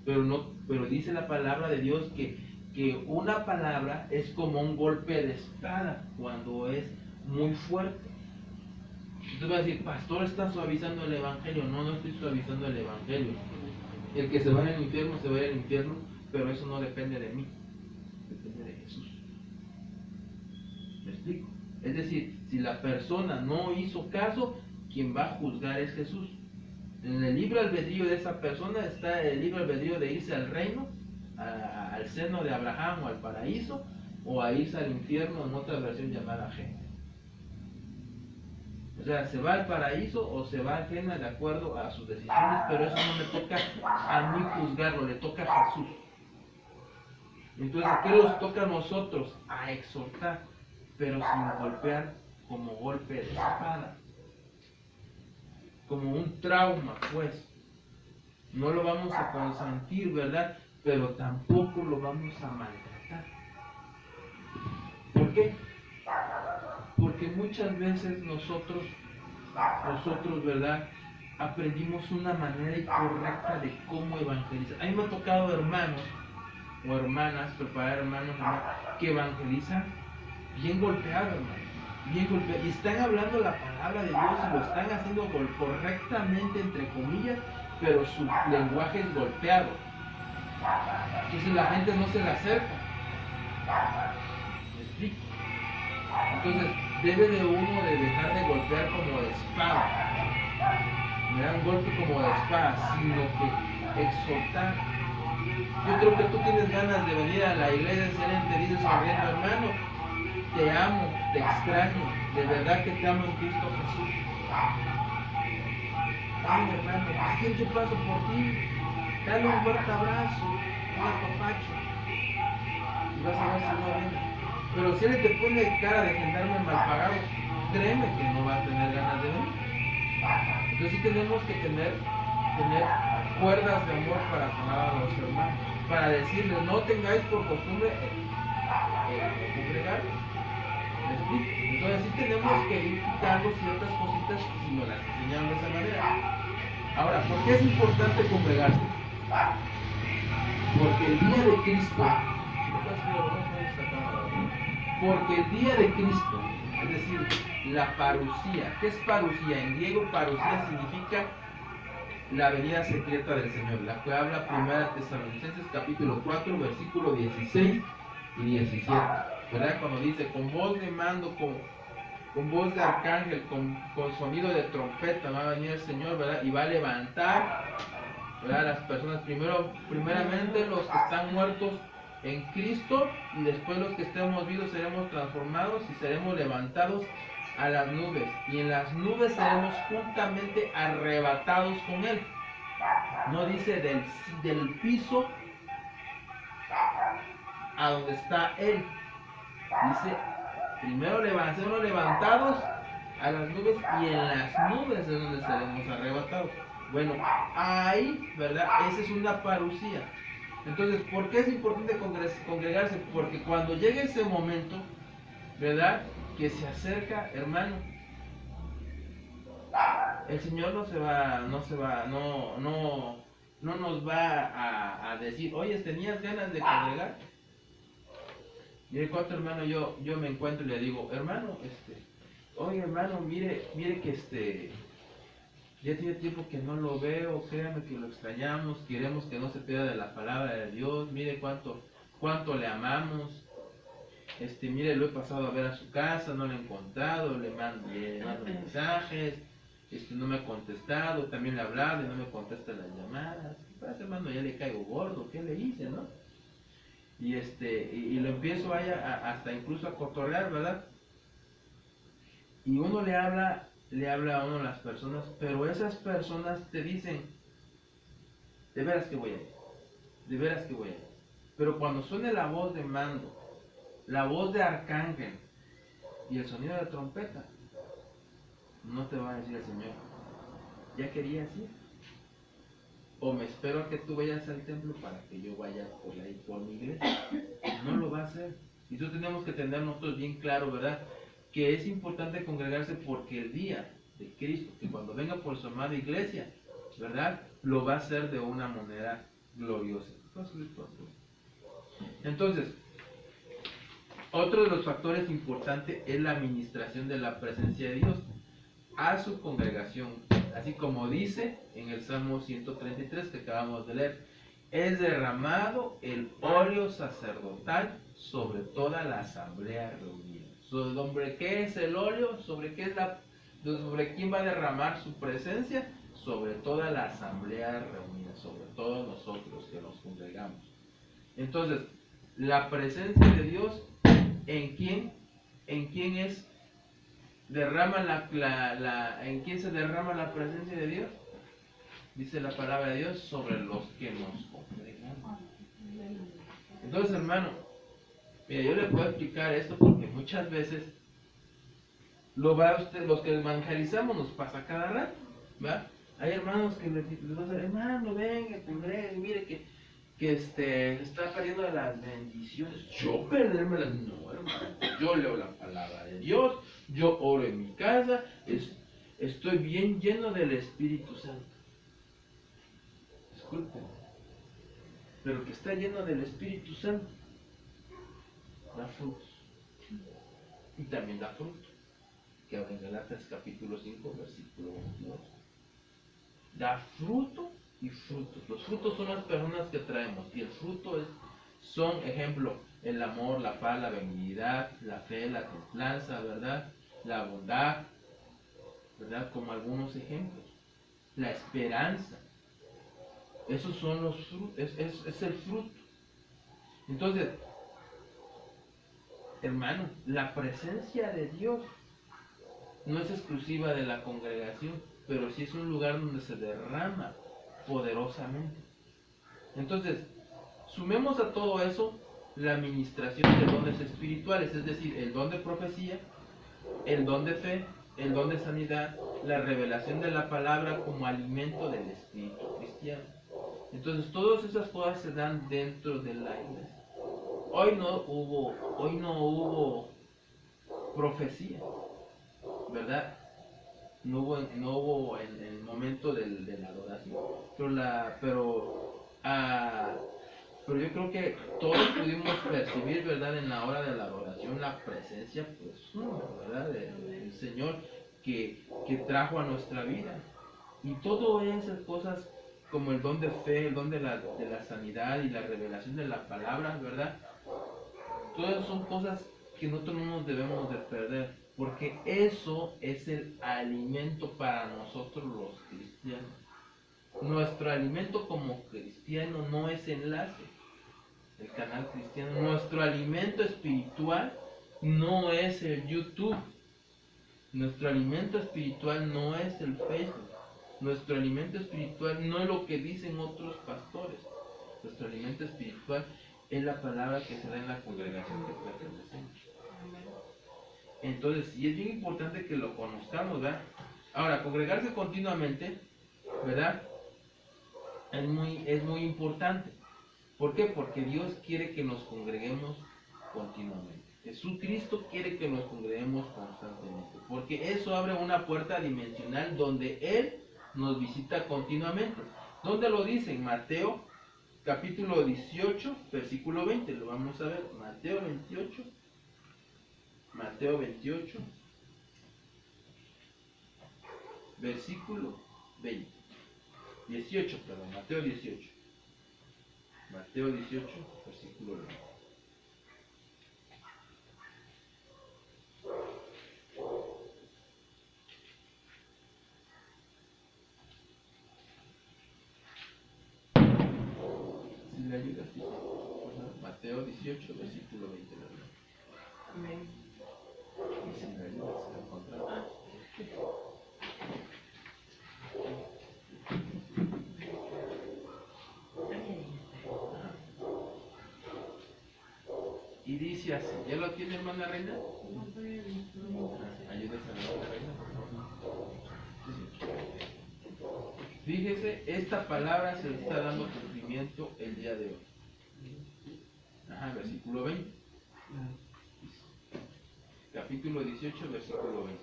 Pero dice la palabra de Dios que una palabra es como un golpe de espada cuando es muy fuerte. Entonces va a decir, pastor, está suavizando el Evangelio. No estoy suavizando el Evangelio. El que se va al infierno, se va al infierno, pero eso no depende de mí, depende de Jesús. ¿Me explico? Es decir, si la persona no hizo caso, quien va a juzgar es Jesús. En el libre albedrío de esa persona está el libre albedrío de irse al reino, al seno de Abraham o al paraíso, o a irse al infierno en otra versión llamada Génesis. O sea, se va al paraíso o se va a Génesis de acuerdo a sus decisiones, pero eso no le toca a mí juzgarlo, le toca a Jesús. Entonces, ¿qué nos toca a nosotros? A exhortar, pero sin golpear como golpe de espada. Como un trauma, pues. No lo vamos a consentir, ¿verdad? Pero tampoco lo vamos a maltratar. ¿Por qué? Porque muchas veces nosotros, ¿verdad? aprendimos una manera incorrecta de cómo evangelizar. A mí me ha tocado hermanos o hermanas, preparar hermanos que evangelizan bien golpeados, hermano. Bien golpeados. Y están hablando la palabra de Dios y lo están haciendo correctamente, entre comillas, pero su lenguaje es golpeado. Entonces la gente no se le acerca. ¿Me explico? Entonces debe de uno de dejar de golpear como de espada. Me da un golpe como de espada, sino que exhortar. Yo creo que tú tienes ganas de venir a la iglesia, ser entendido, sonriendo, hermano. Te amo, te extraño, de verdad que te amo en Cristo Jesús. Ay, hermano, es que yo paso por ti. Dale un fuerte abrazo, un apapacho. Y vas a ver si no viene. Pero si él te pone cara de gendarme mal pagado, créeme que no va a tener ganas de venir. Entonces sí tenemos que tener cuerdas de amor para sanar a los hermanos, para decirles, no tengáis por costumbre congregar. Entonces sí tenemos que ir quitando ciertas cositas si nos las enseñaron de esa manera. Ahora, ¿por qué es importante congregarse? Porque el día de Cristo, es decir, la parusía. ¿Qué es parusía? En griego parusía significa la venida secreta del Señor, la que habla 1 Tesalonicenses capítulo 4, versículo 16 y 17, ¿verdad? Cuando dice, con voz de mando, con voz de arcángel, con sonido de trompeta va a venir el Señor, ¿verdad? Y va a levantar, ¿verdad? Las personas, primeramente los que están muertos en Cristo, y después los que estemos vivos seremos transformados y seremos levantados a las nubes, y en las nubes seremos juntamente arrebatados con Él. No dice del piso a donde está Él, dice primero seremos levantados a las nubes, y en las nubes es donde seremos arrebatados. Bueno, ahí, ¿verdad? Esa es una parusía. Entonces, ¿por qué es importante congregarse? Porque cuando llegue ese momento, ¿verdad?, que se acerca, hermano, el Señor no nos va a decir, oye, ¿tenías ganas de congregar? Y el cuarto hermano, yo me encuentro y le digo, hermano, oye hermano, mire que ya tiene tiempo que no lo veo, créame que lo extrañamos, queremos que no se pierda de la palabra de Dios, mire cuánto le amamos, mire, lo he pasado a ver a su casa, no lo he encontrado, le mando mensajes, no me ha contestado, también le he hablado y no me contesta las llamadas, pues hermano, ya le caigo gordo, ¿qué le hice, no? Y lo empiezo hasta incluso a cotorrear, ¿verdad? Y uno le habla a uno a las personas, pero esas personas te dicen, de veras que voy a ir, de veras que voy a ir. Pero cuando suene la voz de mando, la voz de arcángel y el sonido de trompeta, no te va a decir el Señor, ya querías ir, o me espero a que tú vayas al templo para que yo vaya por ahí por mi iglesia. No lo va a hacer. Y eso tenemos que tener nosotros bien claro, ¿verdad?, que es importante congregarse porque el día de Cristo, que cuando venga por su amada iglesia, ¿verdad?, lo va a hacer de una manera gloriosa. Entonces, otro de los factores importantes es la administración de la presencia de Dios a su congregación, así como dice en el Salmo 133 que acabamos de leer, es derramado el óleo sacerdotal sobre toda la asamblea reunida. ¿Sobre qué es el óleo? ¿Sobre quién va a derramar su presencia? Sobre toda la asamblea reunida, sobre todos nosotros que nos congregamos. Entonces, la presencia de Dios, ¿en quién es? ¿En quién se derrama la presencia de Dios? Dice la palabra de Dios, sobre los que nos congregamos. Entonces, hermano, mira, yo le puedo explicar esto porque muchas veces lo va usted, los que evangelizamos nos pasa cada rato, ¿verdad? Hay hermanos que les van a decir, hermano, venga, congregue, mire que está perdiendo las bendiciones. Yo perdérmelas, no, hermano. Yo leo la palabra de Dios, yo oro en mi casa, estoy bien lleno del Espíritu Santo. Disculpen, pero que está lleno del Espíritu Santo da frutos. Y también da fruto, que habla en Galatas capítulo 5, versículo 22. Da fruto y frutos. Los frutos son las personas que traemos, y el fruto son, ejemplo, el amor, la paz, la benignidad, la fe, la templanza, ¿verdad? La bondad, ¿verdad? Como algunos ejemplos. La esperanza. Esos son los frutos, es el fruto. Entonces, hermano, la presencia de Dios no es exclusiva de la congregación, pero sí es un lugar donde se derrama poderosamente. Entonces, sumemos a todo eso la administración de dones espirituales, es decir, el don de profecía, el don de fe, el don de sanidad, la revelación de la palabra como alimento del espíritu cristiano. Entonces, todas esas cosas se dan dentro de la iglesia. Hoy no hubo profecía, ¿verdad? No hubo en el momento de la adoración, pero yo creo que todos pudimos percibir, ¿verdad? En la hora de la adoración la presencia, pues, ¿verdad? Del Señor que trajo a nuestra vida. Y todo esas cosas como el don de fe, el don de la sanidad y la revelación de la palabra, ¿verdad? Todas son cosas que nosotros no nos debemos de perder, porque eso es el alimento para nosotros los cristianos. Nuestro alimento como cristiano no es enlace, el canal cristiano. Nuestro alimento espiritual no es el YouTube. Nuestro alimento espiritual no es el Facebook. Nuestro alimento espiritual no es lo que dicen otros pastores. Nuestro alimento espiritual es la palabra que se da en la congregación que pertenecemos. Entonces, sí es bien importante que lo conozcamos, ¿verdad? Ahora, congregarse continuamente, ¿verdad? Es muy importante. ¿Por qué? Porque Dios quiere que nos congreguemos continuamente. Jesucristo quiere que nos congreguemos constantemente. Porque eso abre una puerta dimensional donde Él nos visita continuamente. ¿Dónde lo dice? En Mateo capítulo 18, versículo 20. Lo vamos a ver. Mateo 28. Mateo 28, versículo 20. 18, perdón, Mateo 18. Mateo 18, versículo 20. Si le ayudas, sí. Mateo 18, versículo 20.
Amén.
Y si me ayudas, se lo encontramos. Y dice así, ¿ya lo tiene, hermana Reina? Ayúdese a la hermana Reina, por favor. Fíjese, esta palabra se le está dando cumplimiento el día de hoy. Ajá, versículo 20. Capítulo 18, versículo 20.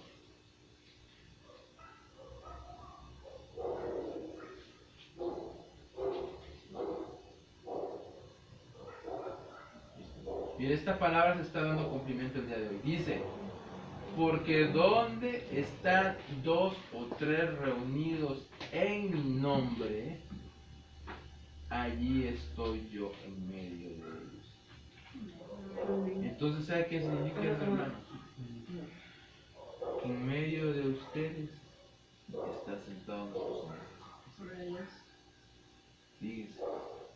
Mire, esta palabra se está dando cumplimiento el día de hoy. Dice, porque donde están dos o tres reunidos en mi nombre, allí estoy yo en medio de ellos. Entonces, ¿sabe qué significa eso, hermano? Que en medio de ustedes está sentado nuestro Señor. Fíjense,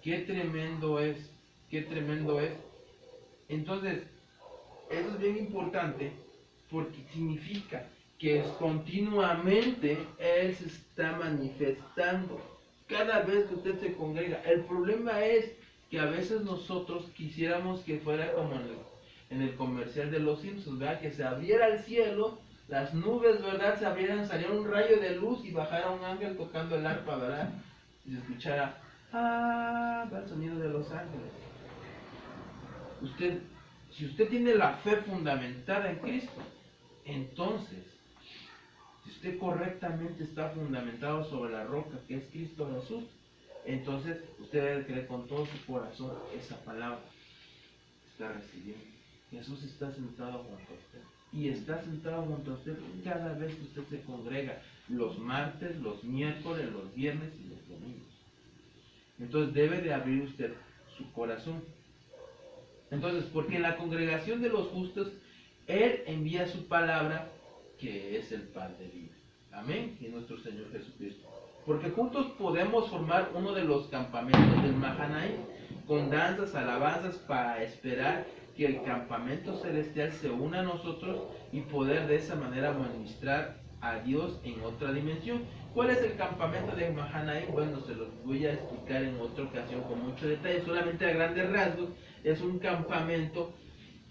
qué tremendo es, qué tremendo es. Entonces, eso es bien importante porque significa que continuamente Él se está manifestando cada vez que usted se congrega. El problema es que a veces nosotros quisiéramos que fuera como en el comercial de los Simpsons, ¿verdad? Que se abriera el cielo, las nubes, ¿verdad? Se abrieran, saliera un rayo de luz y bajara un ángel tocando el arpa, ¿verdad? Y se escuchara, el sonido de los ángeles. Si usted tiene la fe fundamentada en Cristo, entonces Si usted correctamente está fundamentado sobre la roca que es Cristo Jesús, entonces usted debe creer con todo su corazón esa palabra que está recibiendo. Jesús está sentado junto a usted. Y está sentado junto a usted cada vez que usted se congrega, los martes, los miércoles, los viernes y los domingos. Entonces debe de abrir usted su corazón. Entonces, porque en la congregación de los justos, Él envía su palabra, que es el pan de vida. Amén. Y nuestro Señor Jesucristo. Porque juntos podemos formar uno de los campamentos del Mahanaim, con danzas, alabanzas, para esperar que el campamento celestial se una a nosotros y poder de esa manera ministrar a Dios en otra dimensión. ¿Cuál es el campamento de Mahanaim? Bueno, se los voy a explicar en otra ocasión con mucho detalle, solamente a grandes rasgos. Es un campamento,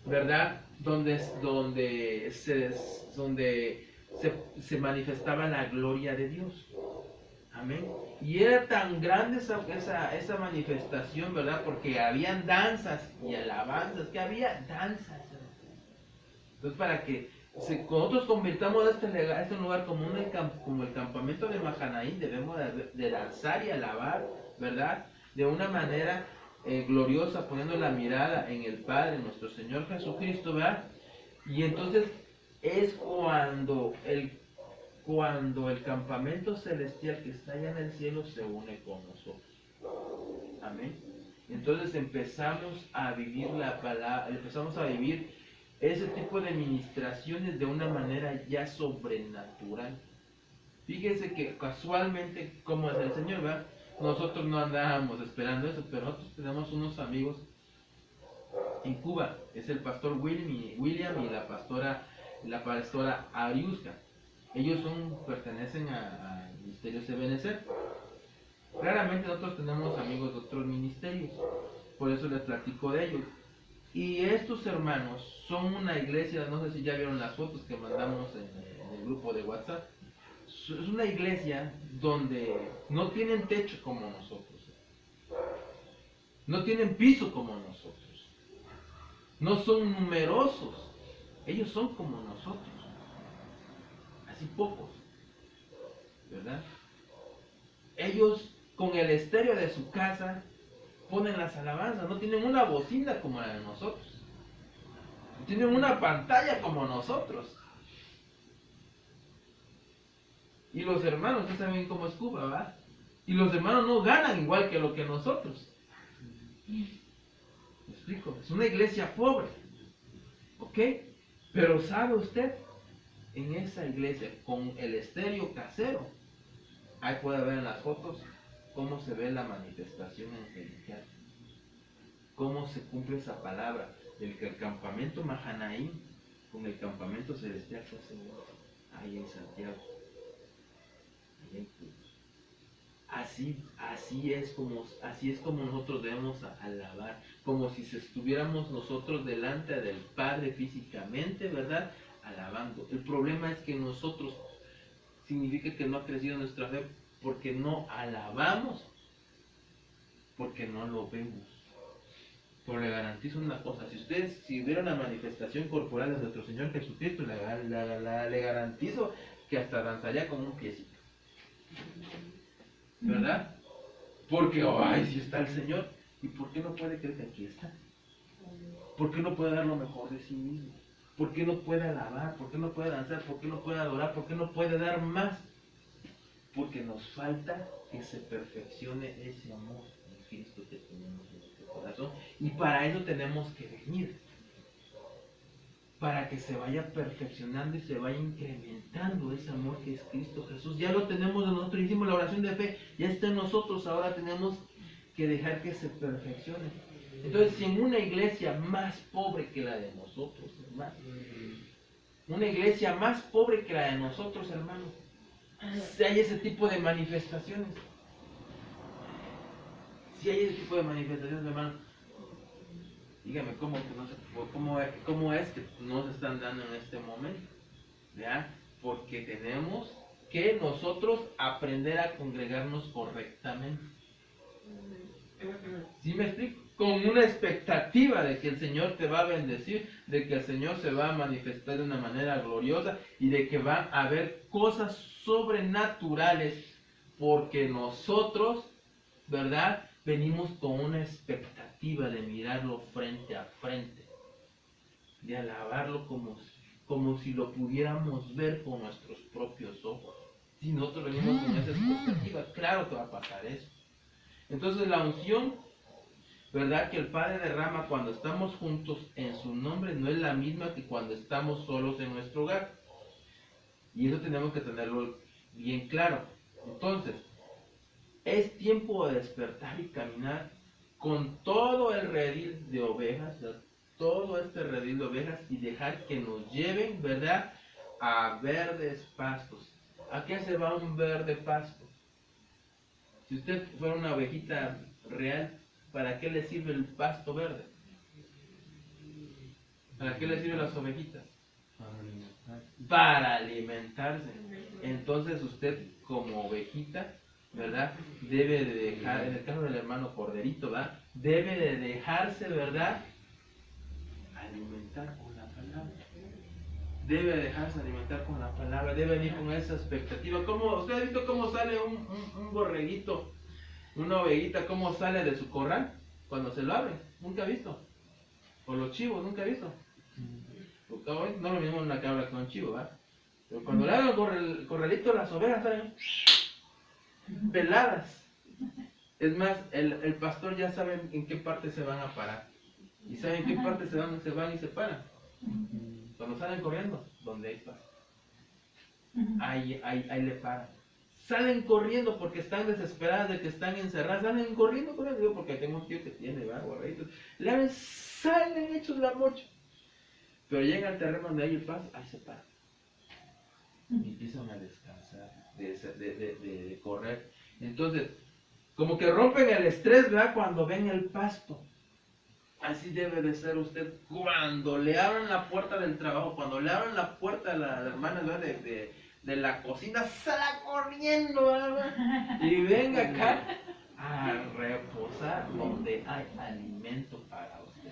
¿verdad? Donde se manifestaba la gloria de Dios. Amén. Y era tan grande esa manifestación, ¿verdad? Porque habían danzas y alabanzas, que había danzas. Entonces, para que nosotros convirtamos este lugar como el campamento de Mahanaim, debemos de danzar y alabar, ¿verdad? De una manera gloriosa, poniendo la mirada en el Padre, nuestro Señor Jesucristo, ¿verdad? Y entonces es cuando el campamento celestial que está allá en el cielo se une con nosotros. Amén. Entonces empezamos a vivir la palabra, empezamos a vivir ese tipo de ministraciones de una manera ya sobrenatural. Fíjense que casualmente, como es el Señor, ¿verdad? Nosotros no andábamos esperando eso, pero nosotros tenemos unos amigos en Cuba. Es el pastor William y la pastora Ariuska. Ellos pertenecen al ministerio Ebenezer. Claramente nosotros tenemos amigos de otros ministerios, por eso les platico de ellos. Y estos hermanos son una iglesia, no sé si ya vieron las fotos que mandamos en el grupo de WhatsApp. Es una iglesia donde no tienen techo como nosotros, no tienen piso como nosotros, no son numerosos, ellos son como nosotros, así pocos, ¿verdad? Ellos con el estéreo de su casa ponen las alabanzas, no tienen una bocina como la de nosotros, no tienen una pantalla como nosotros. Y los hermanos, ustedes saben cómo es Cuba, ¿verdad? Y los hermanos no ganan igual que lo que nosotros. ¿Me explico? Es una iglesia pobre, ¿ok? Pero ¿sabe usted? En esa iglesia, con el estéreo casero, ahí puede ver en las fotos cómo se ve la manifestación angelical, cómo se cumple esa palabra, del que el campamento Mahanaim con el campamento celestial se hace uno, ahí en Santiago, ahí en Cuba. Así es como nosotros debemos alabar, como si estuviéramos nosotros delante del Padre físicamente, ¿verdad? Alabando. El problema es que nosotros, significa que no ha crecido nuestra fe, porque no alabamos, porque no lo vemos. Pero le garantizo una cosa, si hubiera una manifestación corporal de nuestro Señor Jesucristo, le garantizo que hasta danzaría con un piecito, ¿verdad? Porque, ay, si está el Señor, ¿y por qué no puede creer que aquí está? ¿Por qué no puede dar lo mejor de sí mismo? ¿Por qué no puede alabar? ¿Por qué no puede danzar? ¿Por qué no puede adorar? ¿Por qué no puede dar más? Porque nos falta que se perfeccione ese amor en Cristo que tenemos en nuestro corazón. Y para eso tenemos que venir. Para que se vaya perfeccionando y se vaya incrementando ese amor que es Cristo Jesús. Ya lo tenemos en nosotros, hicimos la oración de fe, ya está en nosotros, ahora tenemos que dejar que se perfeccione. Entonces, si en una iglesia más pobre que la de nosotros, hermano, una iglesia más pobre que la de nosotros, hermano, si hay ese tipo de manifestaciones, hermano, dígame cómo es que no se están dando en este momento, ¿verdad? Porque tenemos que nosotros aprender a congregarnos correctamente. ¿Sí me explico? con una expectativa de que el Señor te va a bendecir, de que el Señor se va a manifestar de una manera gloriosa y de que van a haber cosas sobrenaturales, porque nosotros, ¿verdad? Venimos con una expectativa de mirarlo frente a frente, de alabarlo como si lo pudiéramos ver con nuestros propios ojos. Si nosotros venimos con esa expectativa, claro que va a pasar eso. Entonces la unción, ¿verdad?, que el Padre derrama cuando estamos juntos en su nombre no es la misma que cuando estamos solos en nuestro hogar. Y eso tenemos que tenerlo bien claro. Entonces, es tiempo de despertar y caminar con todo el redil de ovejas, todo este redil de ovejas, y dejar que nos lleven, ¿verdad?, a verdes pastos. ¿A qué se va un verde pasto? Si usted fuera una ovejita real, ¿para qué le sirve el pasto verde? ¿Para qué le sirven las ovejitas? Para alimentarse. Entonces usted como ovejita, ¿verdad?, debe de dejar, en el caso del hermano Corderito, ¿verdad?, debe de dejarse, ¿verdad?, alimentar con la palabra. Debe dejarse alimentar con la palabra, debe venir con esa expectativa. ¿Cómo, usted ha visto cómo sale un borreguito, una ovejita, cómo sale de su corral cuando se lo abre? ¿Nunca ha visto? O los chivos, ¿nunca ha visto? No es lo mismo una cabra que un chivo, ¿verdad? Pero cuando le abren el corralito, las ovejas salen peladas. Es más, el pastor ya sabe en qué parte se van a parar. Y sabe en qué parte se van y se paran. Cuando salen corriendo, donde hay pasto. Ahí le paran. Salen corriendo porque están desesperadas de que están encerradas. Salen corriendo, digo, porque tengo un tío que tiene, ¿verdad?, borreguitos. Le abren, salen hechos la mocha. Pero llegan al terreno donde hay el pasto, ahí se paran. Y empiezan a descansar, de correr. Entonces, como que rompen el estrés, ¿verdad?, cuando ven el pasto. Así debe de ser usted cuando le abran la puerta del trabajo, cuando le abran la puerta a la hermana, ¿verdad?, de la cocina, sala corriendo, ¿verdad?, y venga acá a reposar donde hay alimento para usted.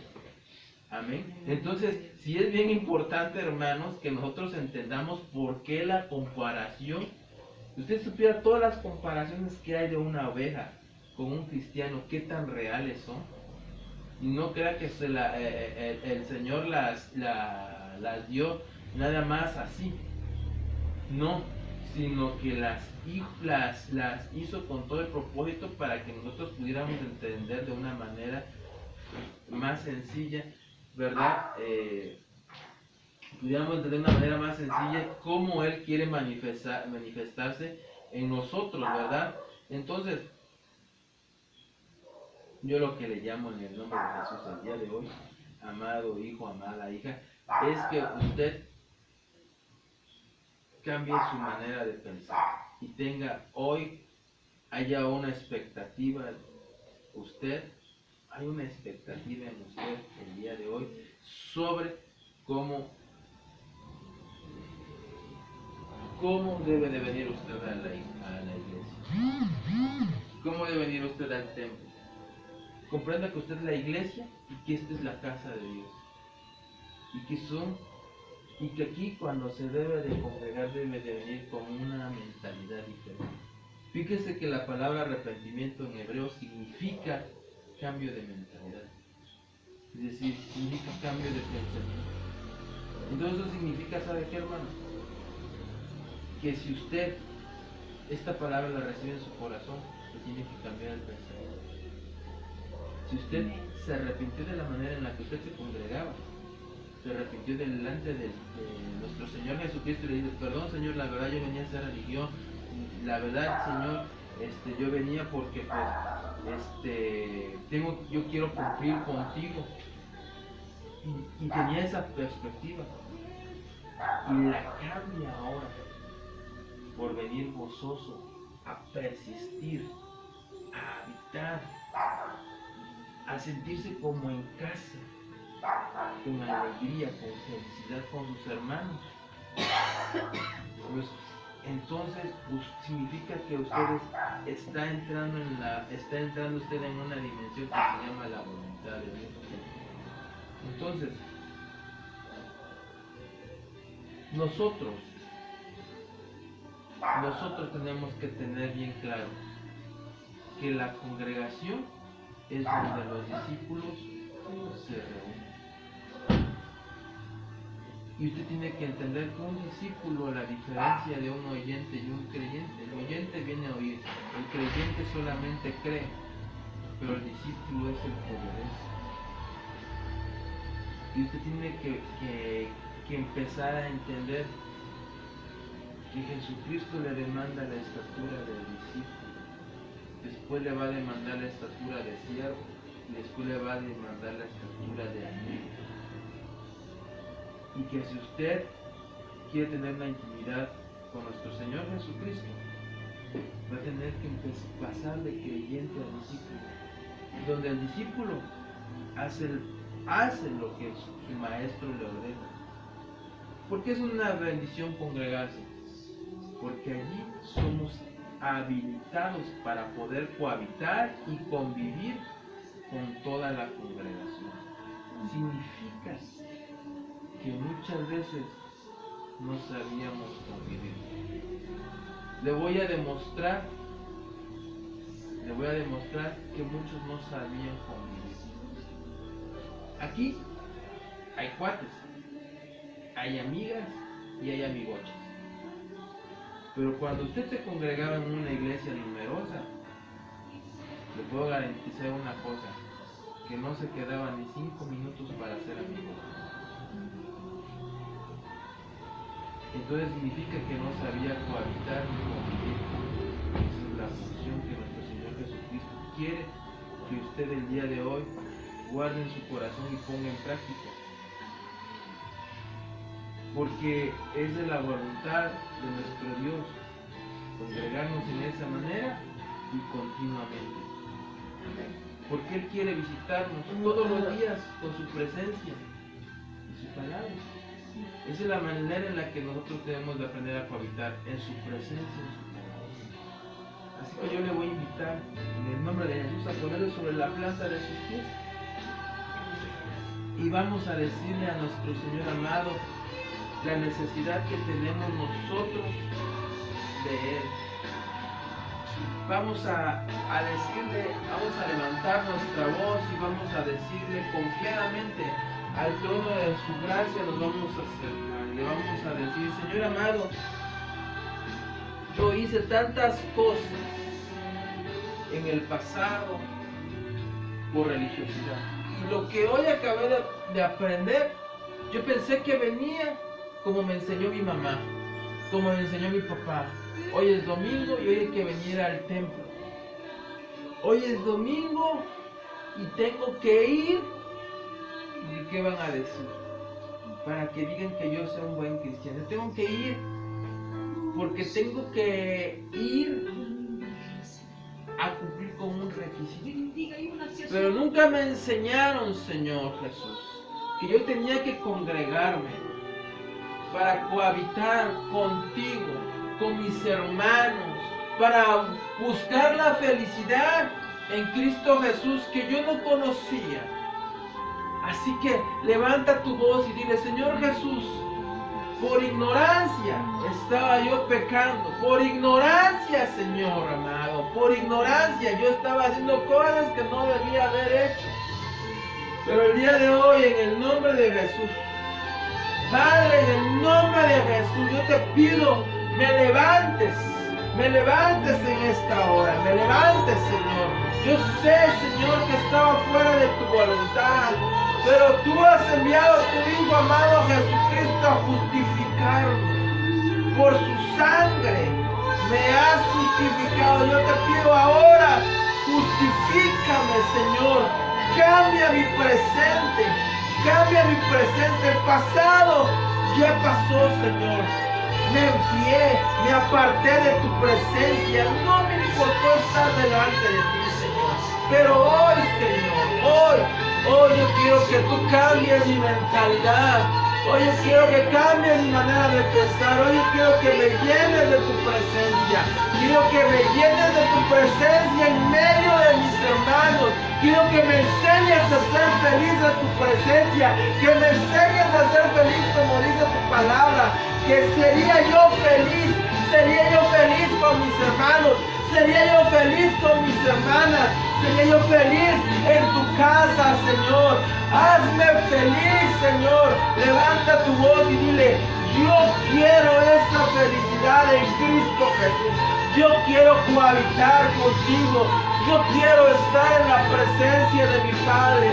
Amén. Entonces, sí es bien importante, hermanos, que nosotros entendamos por qué la comparación. Si usted supiera todas las comparaciones que hay de una oveja con un cristiano, qué tan reales son. Y no crea que el Señor las dio nada más así. No, sino que las hizo con todo el propósito para que nosotros pudiéramos entender de una manera más sencilla, ¿verdad? Pudiéramos entender de una manera más sencilla cómo Él quiere manifestarse en nosotros, ¿verdad? Entonces, yo lo que le llamo en el nombre de Jesús el día de hoy, amado hijo, amada hija, es que usted cambie su manera de pensar y haya una expectativa, hay una expectativa en usted el día de hoy sobre cómo debe de venir usted a la iglesia, cómo debe venir usted al templo. Comprenda que usted es la iglesia y que esta es la casa de Dios. Y que aquí cuando se debe de congregar debe de venir con una mentalidad diferente. Fíjese que la palabra arrepentimiento en hebreo significa cambio de mentalidad. Es decir, significa cambio de pensamiento. Entonces eso significa, ¿sabe qué, hermano? Que si usted esta palabra la recibe en su corazón, le tiene que cambiar el pensamiento. Si usted se arrepintió de la manera en la que usted se congregaba, se arrepintió delante de nuestro Señor Jesucristo y le dice: perdón, Señor, la verdad yo venía a esa religión, la verdad, Señor, yo venía porque yo quiero cumplir contigo, y tenía esa perspectiva, y la cambia ahora por venir gozoso a persistir, a habitar, a sentirse como en casa, con alegría, con felicidad con sus hermanos. Pues entonces significa que ustedes está entrando usted en una dimensión que se llama la voluntad de Dios. Entonces, nosotros tenemos que tener bien claro que la congregación es donde los discípulos se reúnen. Y usted tiene que entender que un discípulo, a la diferencia de un oyente y un creyente, el oyente viene a oír, el creyente solamente cree, pero el discípulo es el que obedece. Y usted tiene que empezar a entender que Jesucristo le demanda la estatura del discípulo, después le va a demandar la estatura de siervo, y después le va a demandar la estatura de amigo. Y que si usted quiere tener la intimidad con nuestro Señor Jesucristo, va a tener que pasar de creyente a discípulo, donde el discípulo hace lo que su maestro le ordena. ¿Por qué es una bendición congregarse? Porque allí somos habilitados para poder cohabitar y convivir con toda la congregación. Significa que muchas veces no sabíamos convivir. Le voy a demostrar que muchos no sabían convivir. Aquí hay cuates, hay amigas y hay amigoches. Pero cuando usted se congregaba en una iglesia numerosa, le puedo garantizar una cosa, que no se quedaba ni 5 minutos para ser amigos. Entonces significa que no sabía cohabitar ni convivir. Esa es la función que nuestro Señor Jesucristo quiere que usted el día de hoy guarde en su corazón y ponga en práctica. Porque es de la voluntad de nuestro Dios congregarnos en esa manera y continuamente. Porque Él quiere visitarnos todos los días con su presencia y su palabra. Esa es la manera en la que nosotros debemos de aprender a cohabitar, en su presencia, en su palabra. Así que yo le voy a invitar en el nombre de Jesús a ponerle sobre la planta de sus pies. Y vamos a decirle a nuestro Señor amado la necesidad que tenemos nosotros de Él. Vamos a decirle, vamos a levantar nuestra voz y vamos a decirle confiadamente al trono de su gracia, nos vamos a acercar, le vamos a decir: Señor amado, yo hice tantas cosas en el pasado por religiosidad, y lo que hoy acabé de aprender, yo pensé que venía como me enseñó mi mamá, como me enseñó mi papá. Hoy es domingo y hoy hay que venir al templo. Hoy es domingo y tengo que ir. ¿Y qué van a decir? Para que digan que yo soy un buen cristiano. Tengo que ir porque tengo que ir a cumplir con un requisito. Pero nunca me enseñaron, Señor Jesús, que yo tenía que congregarme para cohabitar contigo, con mis hermanos, para buscar la felicidad en Cristo Jesús que yo no conocía. Así que levanta tu voz y dile: Señor Jesús, por ignorancia estaba yo pecando, por ignorancia, Señor amado, por ignorancia yo estaba haciendo cosas que no debía haber hecho. Pero el día de hoy, en el nombre de Jesús, Padre, en el nombre de Jesús, yo te pido, me levantes en esta hora, me levantes, Señor. Yo sé, Señor, que estaba fuera de tu voluntad, pero tú has enviado a tu Hijo amado Jesucristo a justificarme. Por su sangre me has justificado. Yo te pido ahora, justifícame, Señor. Cambia mi presente. El pasado ya pasó, Señor. Me envié, me aparté de tu presencia. No me importó estar delante de ti, Señor. Pero hoy, Señor, hoy yo quiero que tú cambies mi mentalidad. Hoy yo quiero que cambie mi manera de pensar. Hoy yo quiero que me llenes de tu presencia. Quiero que me llenes de tu presencia en medio de mis hermanos. Quiero que me enseñes a ser feliz de tu presencia. Que me enseñes a ser feliz como dice tu palabra. Que sería yo feliz con mis hermanos. Sería yo feliz con mis hermanas. Sería yo feliz en tu casa, Señor. Hazme feliz, Señor. Levanta tu voz y dile: yo quiero esa felicidad en Cristo Jesús. Yo quiero cohabitar contigo. Yo quiero estar en la presencia de mi Padre.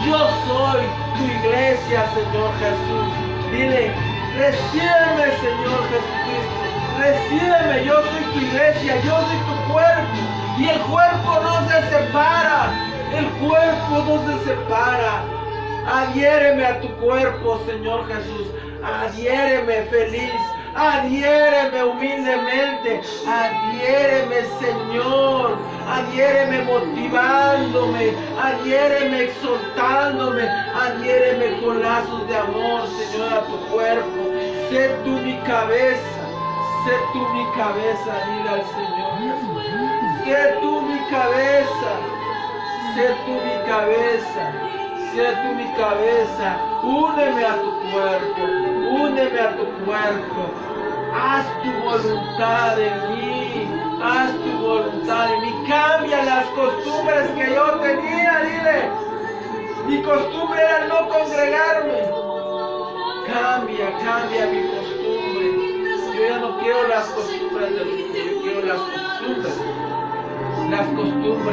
Yo soy tu iglesia, Señor Jesús. Dile: recíbeme, Señor Jesucristo. Recíbeme, yo soy tu iglesia, yo soy tu cuerpo. Y el cuerpo no se separa. El cuerpo no se separa. Adhiéreme a tu cuerpo, Señor Jesús. Adhiéreme feliz. Adhiéreme humildemente. Adhiéreme, Señor. Adhiéreme motivándome. Adhiéreme exhortándome. Adhiéreme con lazos de amor, Señor, a tu cuerpo. Sé tú mi cabeza. Sé tú mi cabeza, dile al Señor Jesús. Sé tú mi cabeza. Sé tú mi cabeza. Sé tú mi cabeza. Úneme a tu cuerpo. Úneme a tu cuerpo. Haz tu voluntad en mí. Haz tu voluntad en mí. Cambia las costumbres que yo tenía, dile. Mi costumbre era no congregarme. Cambia mi costumbre. Yo ya no quiero las costumbres del mundo, yo quiero las costumbres,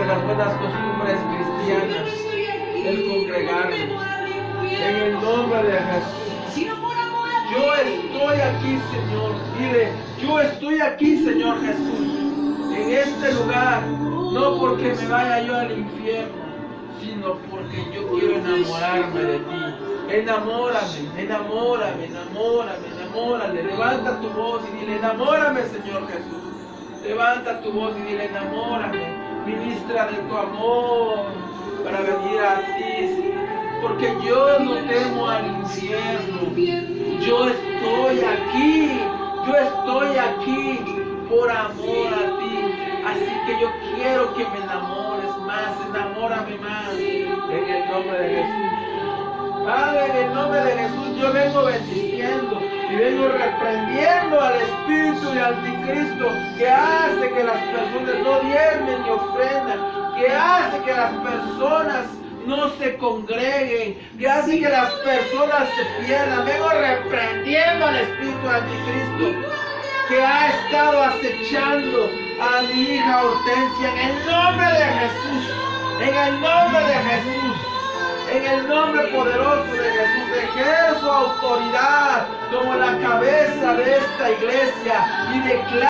las buenas costumbres cristianas, el congregarme. En el nombre de Jesús. Yo estoy aquí, Señor. Dile: yo estoy aquí, Señor Jesús, en este lugar, no porque me vaya yo al infierno, sino porque yo quiero enamorarme de ti. Enamórame, enamórame, enamórame, enamórame. Levanta tu voz y dile: enamórame, Señor Jesús. Levanta tu voz y dile: enamórame. Ministra de tu amor para venir a ti, Señor. Porque yo no temo al infierno. Yo estoy aquí. Yo estoy aquí por amor a ti. Así que yo quiero que me enamores más. Enamórame más. En el nombre de Jesús. Padre, en el nombre de Jesús, yo vengo bendiciendo y vengo reprendiendo al espíritu de anticristo que hace que las personas no diezmen ni ofrendan, que hace que las personas no se congreguen, que hace que las personas se pierdan. Vengo reprendiendo al espíritu de anticristo que ha estado acechando a mi hija Hortensia en el nombre de Jesús, en el nombre de Jesús. En el nombre poderoso de Jesús, ejerzo autoridad como la cabeza de esta iglesia y declaro